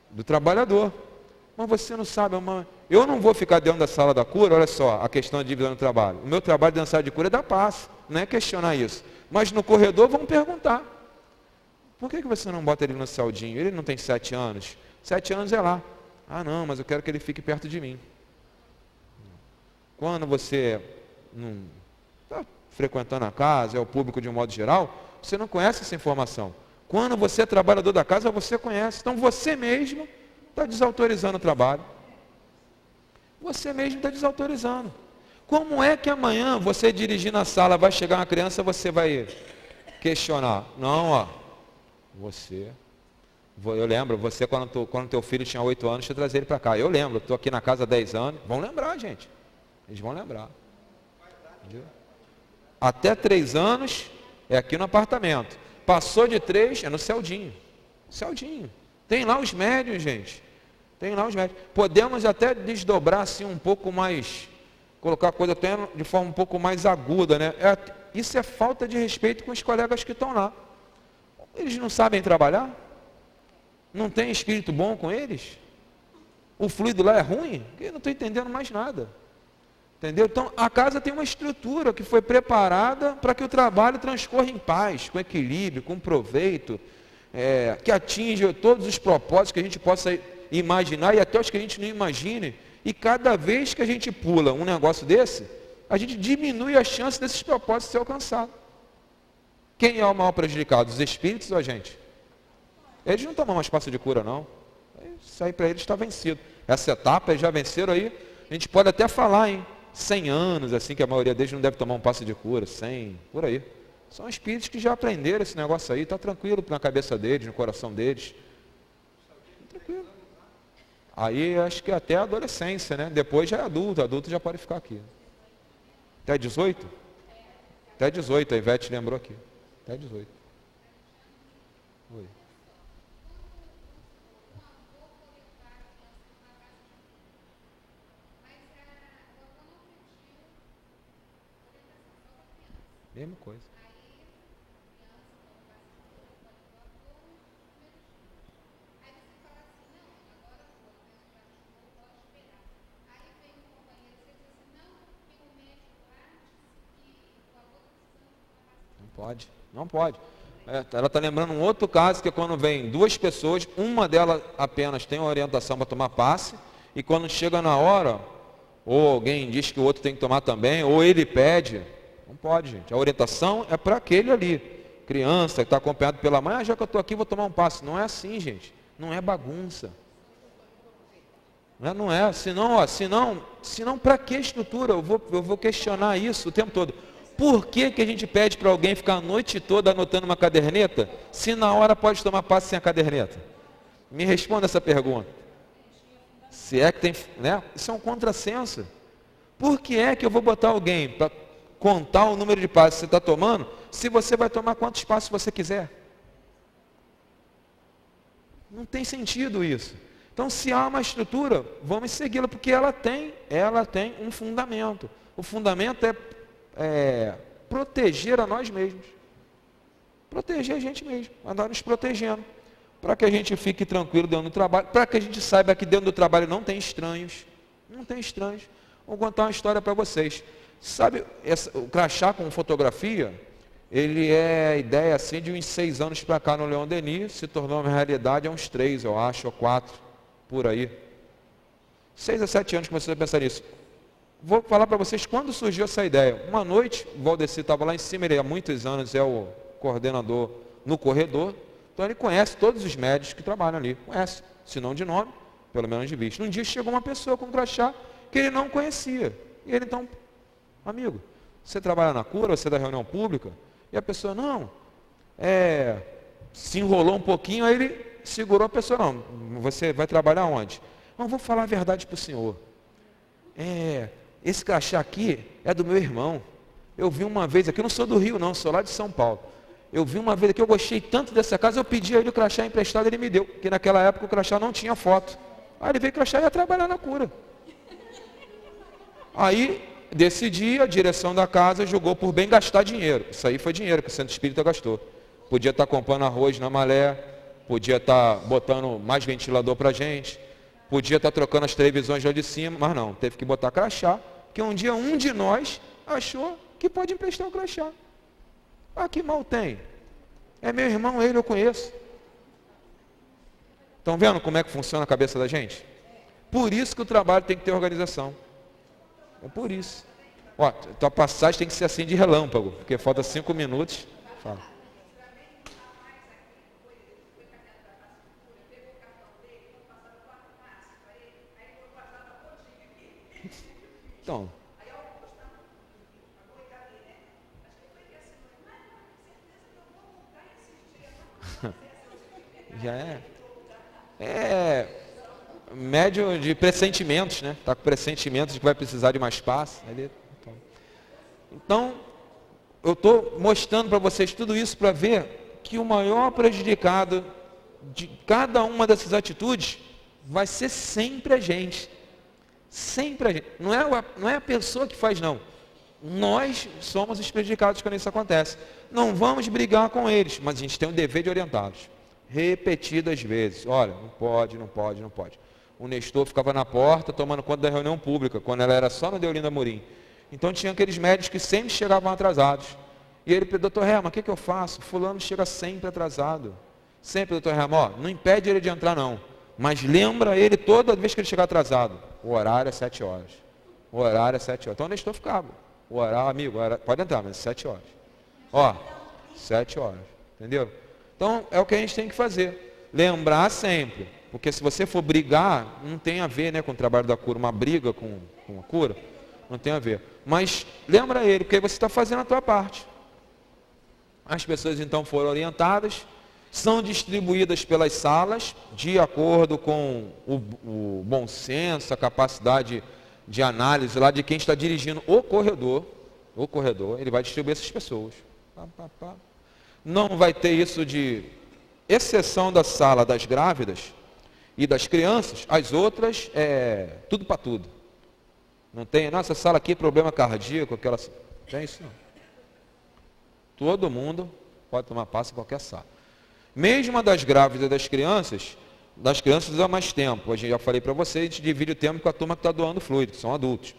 Do trabalhador. Mas você não sabe, mamãe. Eu não vou ficar dentro da sala da cura, olha só, a questão de divisão do trabalho. O meu trabalho dentro da sala de cura é dar passe. Não é questionar isso. Mas no corredor vão perguntar. Por que você não bota ele no Celdinho? Ele não tem 7 anos. 7 anos é lá. Ah, não, mas eu quero que ele fique perto de mim. Quando você não está frequentando a casa, é o público de um modo geral, você não conhece essa informação. Quando você é trabalhador da casa, você conhece. Então você mesmo está desautorizando o trabalho. Você mesmo está desautorizando. Como é que amanhã você dirigir na sala, vai chegar uma criança, você vai questionar. Não, ó, eu lembro, você quando teu filho tinha 8 anos, você trazia ele para cá. Eu lembro, estou aqui na casa há 10 anos. Vão lembrar, gente. Eles vão lembrar. Entendeu? Até 3 anos é aqui no apartamento. Passou de 3, é no Celdinho. Celdinho. Tem lá os médios, gente. Tem lá os médios. Podemos até desdobrar assim um pouco mais, colocar a coisa até de forma um pouco mais aguda, né? Isso é falta de respeito com os colegas que estão lá. Eles não sabem trabalhar? Não tem espírito bom com eles? O fluido lá é ruim? Eu não estou entendendo mais nada. Entendeu? Então, a casa tem uma estrutura que foi preparada para que o trabalho transcorra em paz, com equilíbrio, com proveito, que atinja todos os propósitos que a gente possa imaginar e até os que a gente não imagine. E cada vez que a gente pula um negócio desse, a gente diminui a chance desses propósitos ser alcançados. Quem é o maior prejudicado? Os espíritos ou a gente? Eles não tomam mais passe de cura, não. Isso aí para eles está vencido. Essa etapa eles já venceram aí. A gente pode até falar, hein? 100 anos, assim, que a maioria deles não deve tomar um passe de cura. 100, por aí. São espíritos que já aprenderam esse negócio aí. Está tranquilo na cabeça deles, no coração deles. Tranquilo. Aí acho que até a adolescência, né? Depois já é adulto. Adulto já pode ficar aqui. Até 18? Até 18, a Ivete lembrou aqui. Até 18. Oi. Mesma coisa. Não pode, não pode. Ela está lembrando um outro caso que é quando vem 2 pessoas, uma delas apenas tem uma orientação para tomar passe, e quando chega na hora, ou alguém diz que o outro tem que tomar também, ou ele pede, não pode, gente. A orientação é para aquele ali, criança que está acompanhado pela mãe, já que eu estou aqui, vou tomar um passe. Não é assim, gente. Não é bagunça. Não é, senão para que estrutura? Eu vou questionar isso o tempo todo. Por que a gente pede para alguém ficar a noite toda anotando uma caderneta, se na hora pode tomar passe sem a caderneta? Me responda essa pergunta. Se é que tem, né? Isso é um contrassenso. Por que é que eu vou botar alguém para contar o número de passes que você está tomando, se você vai tomar quantos passos você quiser? Não tem sentido isso. Então, se há uma estrutura, vamos segui-la, porque ela tem um fundamento. O fundamento é proteger a nós mesmos. Proteger a gente mesmo, andar nos protegendo. Para que a gente fique tranquilo dentro do trabalho, para que a gente saiba que dentro do trabalho não tem estranhos. Não tem estranhos. Vou contar uma história para vocês. Sabe, o crachá com fotografia, ele é a ideia assim de uns 6 anos para cá no Leon Denis, se tornou uma realidade há uns 3, eu acho, ou 4, por aí. 6 a 7 anos que comecei a pensar nisso. Vou falar para vocês quando surgiu essa ideia. Uma noite, o Valdeci estava lá em cima, ele há muitos anos é o coordenador no corredor, então ele conhece todos os médicos que trabalham ali, conhece, se não de nome, pelo menos de vista. Um dia chegou uma pessoa com um crachá que ele não conhecia, e ele então, amigo, você trabalha na cura, você é da reunião pública? E a pessoa, não, se enrolou um pouquinho, aí ele segurou a pessoa, não, você vai trabalhar onde? Não, vou falar a verdade para o senhor. Esse crachá aqui é do meu irmão. Eu vi uma vez aqui, eu não sou do Rio não, sou lá de São Paulo. Eu vi uma vez aqui, eu gostei tanto dessa casa, eu pedi a ele o crachá emprestado, ele me deu, porque naquela época o crachá não tinha foto. Aí ele veio crachá e ia trabalhar na cura. Aí, desse dia, a direção da casa julgou por bem gastar dinheiro. Isso aí foi dinheiro que o Centro Espírita gastou. Podia estar comprando arroz na Malé, podia estar botando mais ventilador para a gente, podia estar trocando as televisões lá de cima, mas não, teve que botar crachá, porque um dia um de nós achou que pode emprestar o crachá. Ah, que mal tem? É meu irmão, ele eu conheço. Estão vendo como é que funciona a cabeça da gente? Por isso que o trabalho tem que ter organização. É por isso. Ó, tua passagem tem que ser assim de relâmpago, porque falta 5 minutos. Fala. Então, Já é médio de pressentimentos, né? Está com pressentimentos de que vai precisar de mais passe. Então, eu estou mostrando para vocês tudo isso para ver que o maior prejudicado de cada uma dessas atitudes vai ser sempre a gente. Sempre a gente. Não é a pessoa que faz, não. Nós somos os prejudicados quando isso acontece. Não vamos brigar com eles, mas a gente tem o dever de orientá-los. Repetidas vezes. Olha, não pode, não pode, não pode. O Nestor ficava na porta tomando conta da reunião pública, quando ela era só no Deolinda Amorim. Então tinha aqueles médicos que sempre chegavam atrasados. E ele, doutor Rema, o que eu faço? Fulano chega sempre atrasado. Sempre, doutor Rema, ó, não impede ele de entrar não. Mas lembra ele toda vez que ele chegar atrasado. O horário é 7 horas. O horário é 7 horas. Então o Nestor ficava. O horário, amigo, pode entrar, mas 7 horas. Ó, 7 horas. Entendeu? Então é o que a gente tem que fazer. Lembrar sempre. Porque se você for brigar, não tem a ver, né, com o trabalho da cura. Uma briga com a cura, não tem a ver. Mas lembra ele, porque você está fazendo a tua parte. As pessoas então foram orientadas, são distribuídas pelas salas, de acordo com o bom senso, a capacidade de análise lá de quem está dirigindo o corredor, ele vai distribuir essas pessoas. Não vai ter isso de exceção da sala das grávidas e das crianças, as outras é tudo para tudo. Não tem, nossa sala aqui problema cardíaco, aquela. Não tem isso não. Todo mundo pode tomar passe em qualquer sala. Mesmo a das grávidas e das crianças dá mais tempo. Hoje já falei para vocês, a gente divide o tempo com a turma que está doando fluido, que são adultos.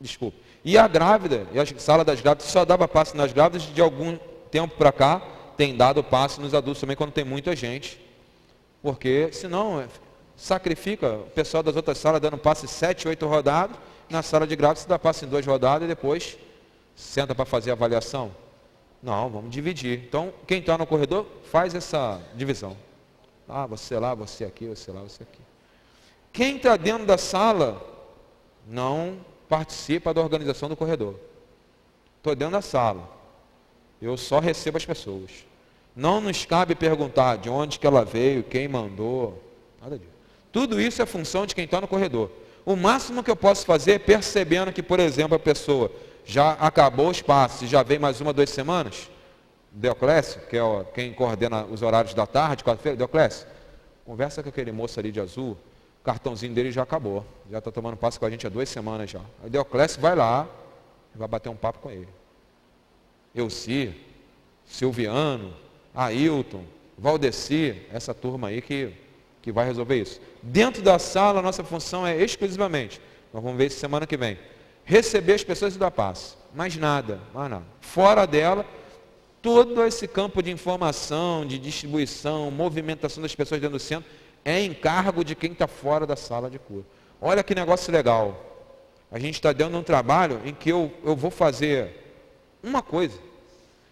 Desculpa. E a grávida, e a sala das grávidas, só dava passe nas grávidas, de algum tempo para cá, tem dado passe nos adultos também, quando tem muita gente. Porque, senão, sacrifica o pessoal das outras salas dando passe 7, 8 rodadas, na sala de grávidas você dá passe em 2 rodadas e depois senta para fazer a avaliação. Não, vamos dividir. Então, quem está no corredor, faz essa divisão. Ah, você lá, você aqui, você lá, você aqui. Quem está dentro da sala, não participa da organização do corredor. Estou dentro da sala. Eu só recebo as pessoas. Não nos cabe perguntar de onde que ela veio, quem mandou. Nada disso. Tudo isso é função de quem está no corredor. O máximo que eu posso fazer é percebendo que, por exemplo, a pessoa já acabou o espaço e já vem mais 1, 2 semanas. Deoclésio, que é quem coordena os horários da tarde, quarta-feira, Deoclésio, conversa com aquele moço ali de azul, o cartãozinho dele já acabou, já está tomando passe com a gente há 2 semanas já. Aí Deoclésio vai lá e vai bater um papo com ele. Elci, Silviano, Ailton, Valdeci, essa turma aí que vai resolver isso. Dentro da sala, a nossa função é exclusivamente, nós vamos ver isso semana que vem, receber as pessoas e dar passe. Mais nada, mais nada. Fora dela, todo esse campo de informação, de distribuição, movimentação das pessoas dentro do centro, é encargo de quem está fora da sala de cura. Olha que negócio legal. A gente está dentro de um trabalho em que eu vou fazer uma coisa.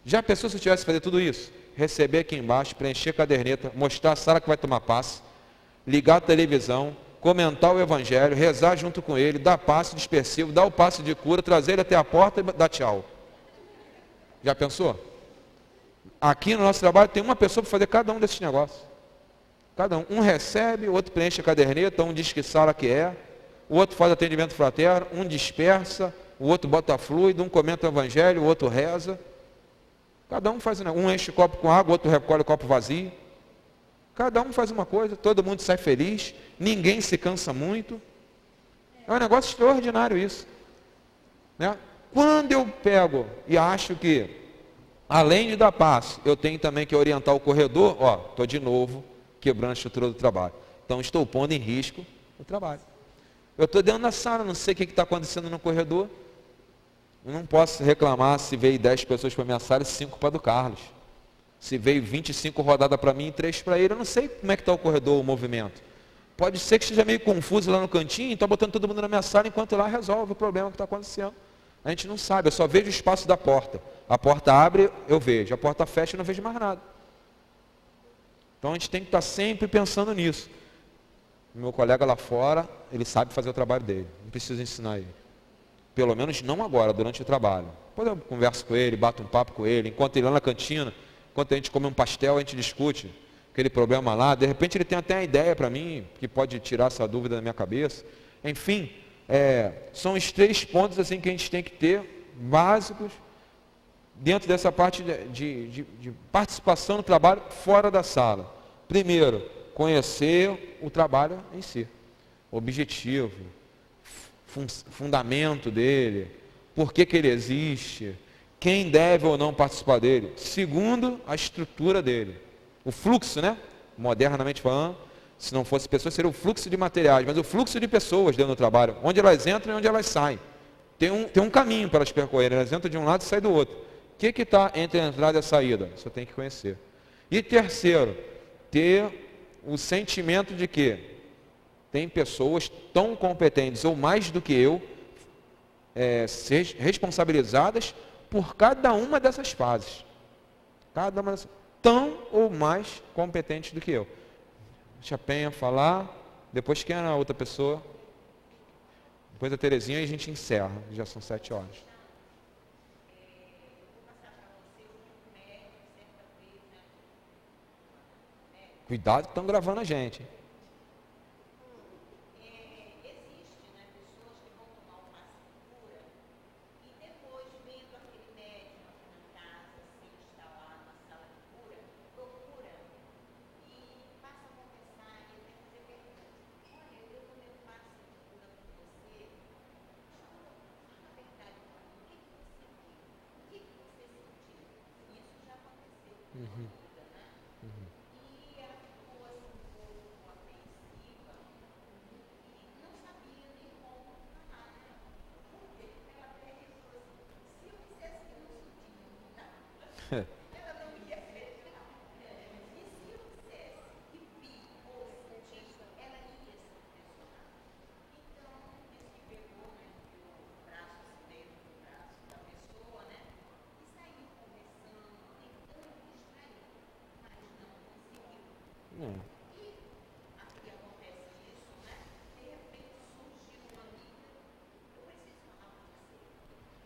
Já pensou se eu tivesse que fazer tudo isso? Receber aqui embaixo, preencher a caderneta, mostrar a sala que vai tomar passe, ligar a televisão, comentar o evangelho, rezar junto com ele, dar passe dispersivo, dar o passe de cura, trazer ele até a porta e dar tchau. Já pensou? Aqui no nosso trabalho tem uma pessoa para fazer cada um desses negócios. Cada um. Um recebe, o outro preenche a caderneta, um diz que sala que é, o outro faz atendimento fraterno, um dispersa, o outro bota fluido, um comenta o evangelho, o outro reza. Cada um faz, um enche o copo com água, o outro recolhe o copo vazio. Cada um faz uma coisa, todo mundo sai feliz, ninguém se cansa muito. É um negócio extraordinário isso. Né? Quando eu pego e acho que, além de dar passo, eu tenho também que orientar o corredor, estou de novo quebrando a estrutura do trabalho. Então estou pondo em risco o trabalho. Eu estou dentro da sala, não sei o que está acontecendo no corredor. Eu não posso reclamar se veio 10 pessoas para a minha sala e 5 para a do Carlos. Se veio 25 rodadas para mim e 3 para ele, eu não sei como é que está o corredor, o movimento. Pode ser que esteja meio confuso lá no cantinho, está botando todo mundo na minha sala, enquanto lá resolve o problema que está acontecendo. A gente não sabe, eu só vejo o espaço da porta. A porta abre, eu vejo. A porta fecha, eu não vejo mais nada. Então a gente tem que estar sempre pensando nisso. O meu colega lá fora, ele sabe fazer o trabalho dele. Não preciso ensinar ele. Pelo menos não agora, durante o trabalho. Depois eu converso com ele, bato um papo com ele. Enquanto ele lá na cantina, enquanto a gente come um pastel, a gente discute. aquele problema lá, de repente ele tem até uma ideia para mim, que pode tirar essa dúvida da minha cabeça. Enfim, são os 3 pontos assim que a gente tem que ter, básicos, dentro dessa parte de participação no trabalho fora da sala. Primeiro, conhecer o trabalho em si, objetivo, fundamento dele, por que ele existe, quem deve ou não participar dele. Segundo, a estrutura dele, o fluxo, né? Modernamente falando, se não fosse pessoas, seria o fluxo de materiais, mas o fluxo de pessoas dentro do trabalho, onde elas entram e onde elas saem. Tem um caminho para elas percorrerem, elas entram de um lado e saem do outro. O que está entre a entrada e a saída? Você tem que conhecer. E terceiro, ter o sentimento de que tem pessoas tão competentes ou mais do que eu, responsabilizadas por cada uma dessas fases. Cada uma dessas, tão ou mais competentes do que eu. Deixa a Penha falar, depois quem é a outra pessoa? Depois a Terezinha e a gente encerra, já são 7 horas. Cuidado que estão gravando a gente.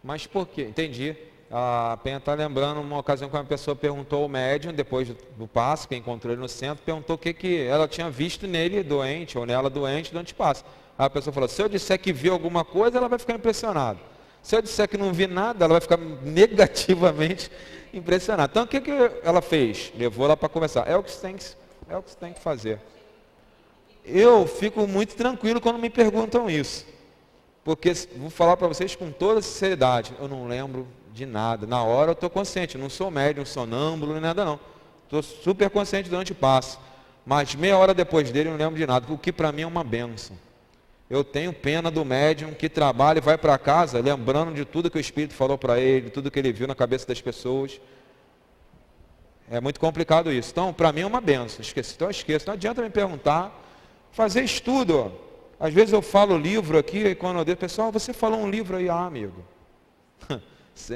Mas por quê? Entendi. A Penha está lembrando uma ocasião que uma pessoa perguntou ao médium, depois do passe, que encontrou ele no centro, perguntou o que ela tinha visto nele doente, ou nela doente, durante o passe. Aí a pessoa falou, se eu disser que viu alguma coisa, ela vai ficar impressionada. Se eu disser que não vi nada, ela vai ficar negativamente impressionada. Então o que ela fez? Levou ela para conversar. É o que você tem que fazer. Eu fico muito tranquilo quando me perguntam isso. Porque, vou falar para vocês com toda sinceridade, eu não lembro de nada. Na hora eu estou consciente, não sou médium, sonâmbulo, nem nada não. Estou super consciente durante o passe. Mas meia hora depois dele eu não lembro de nada, o que para mim é uma bênção. Eu tenho pena do médium que trabalha e vai para casa lembrando de tudo que o Espírito falou para ele, tudo que ele viu na cabeça das pessoas. É muito complicado isso. Então, para mim é uma bênção. Então eu esqueço. Não adianta me perguntar, fazer estudo, ó. Às vezes eu falo livro aqui, e quando eu digo, pessoal, você falou um livro aí, amigo.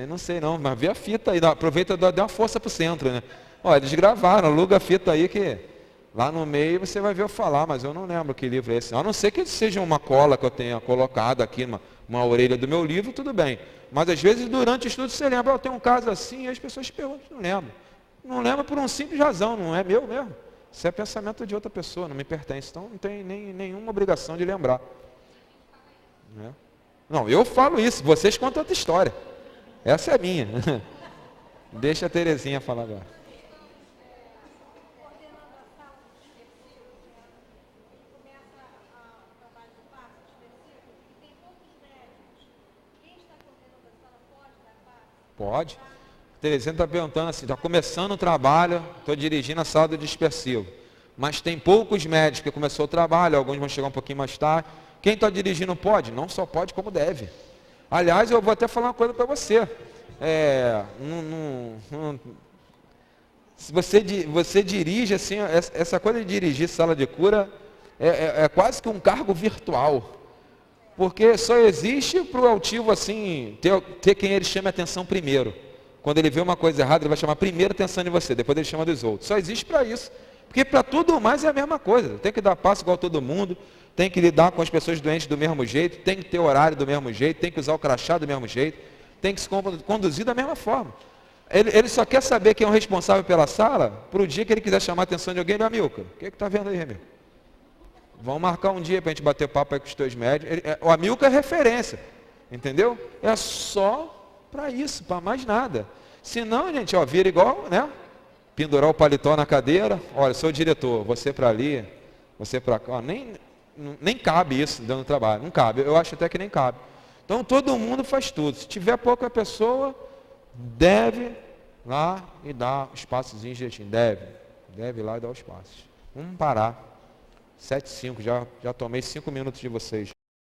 Não sei não, mas vê a fita aí, aproveita e dá uma força para o centro, né? Ó, eles gravaram, aluga a fita aí que lá no meio você vai ver eu falar, mas eu não lembro que livro é esse. A não ser que seja uma cola que eu tenha colocado aqui, uma orelha do meu livro, tudo bem. Mas às vezes durante o estudo você lembra, tem um caso assim, e as pessoas perguntam, não lembro. Não lembro por uma simples razão, não é meu mesmo. Isso é pensamento de outra pessoa, não me pertence. Então não tem nenhuma obrigação de lembrar. Né? Não, eu falo isso, vocês contam outra história. Essa é minha. Deixa a Terezinha falar agora. Pode. Terezinha está perguntando assim, está começando o trabalho, estou dirigindo a sala do dispersivo, mas tem poucos médicos que começou o trabalho, alguns vão chegar um pouquinho mais tarde. Quem está dirigindo pode? Não só pode, como deve. Aliás, eu vou até falar uma coisa para você. Se você dirige assim, essa coisa de dirigir sala de cura é quase que um cargo virtual. Porque só existe para o altivo assim, ter quem ele chame a atenção primeiro. Quando ele vê uma coisa errada, ele vai chamar primeiro a atenção de você, depois ele chama dos outros. Só existe para isso. Porque para tudo mais é a mesma coisa. Tem que dar passo igual todo mundo, tem que lidar com as pessoas doentes do mesmo jeito, tem que ter horário do mesmo jeito, tem que usar o crachá do mesmo jeito, tem que se conduzir da mesma forma. Ele só quer saber quem é o responsável pela sala, para o dia que ele quiser chamar a atenção de alguém, ele, Amilcar, o que está vendo aí, Amilcar? Vamos marcar um dia para a gente bater papo aí com os teus médios. O Amilcar é referência, entendeu? É só para isso, para mais nada. Senão, gente, ó, vira igual, né? Pendurar o paletó na cadeira, olha, sou o diretor, você para ali, você para cá, nem cabe isso dando trabalho, não cabe, eu acho até que nem cabe. Então todo mundo faz tudo, se tiver pouca pessoa, deve lá e dar o espaçozinho direitinho, deve ir lá e dar os passos. Vamos parar, 7:05, já tomei 5 minutos de vocês.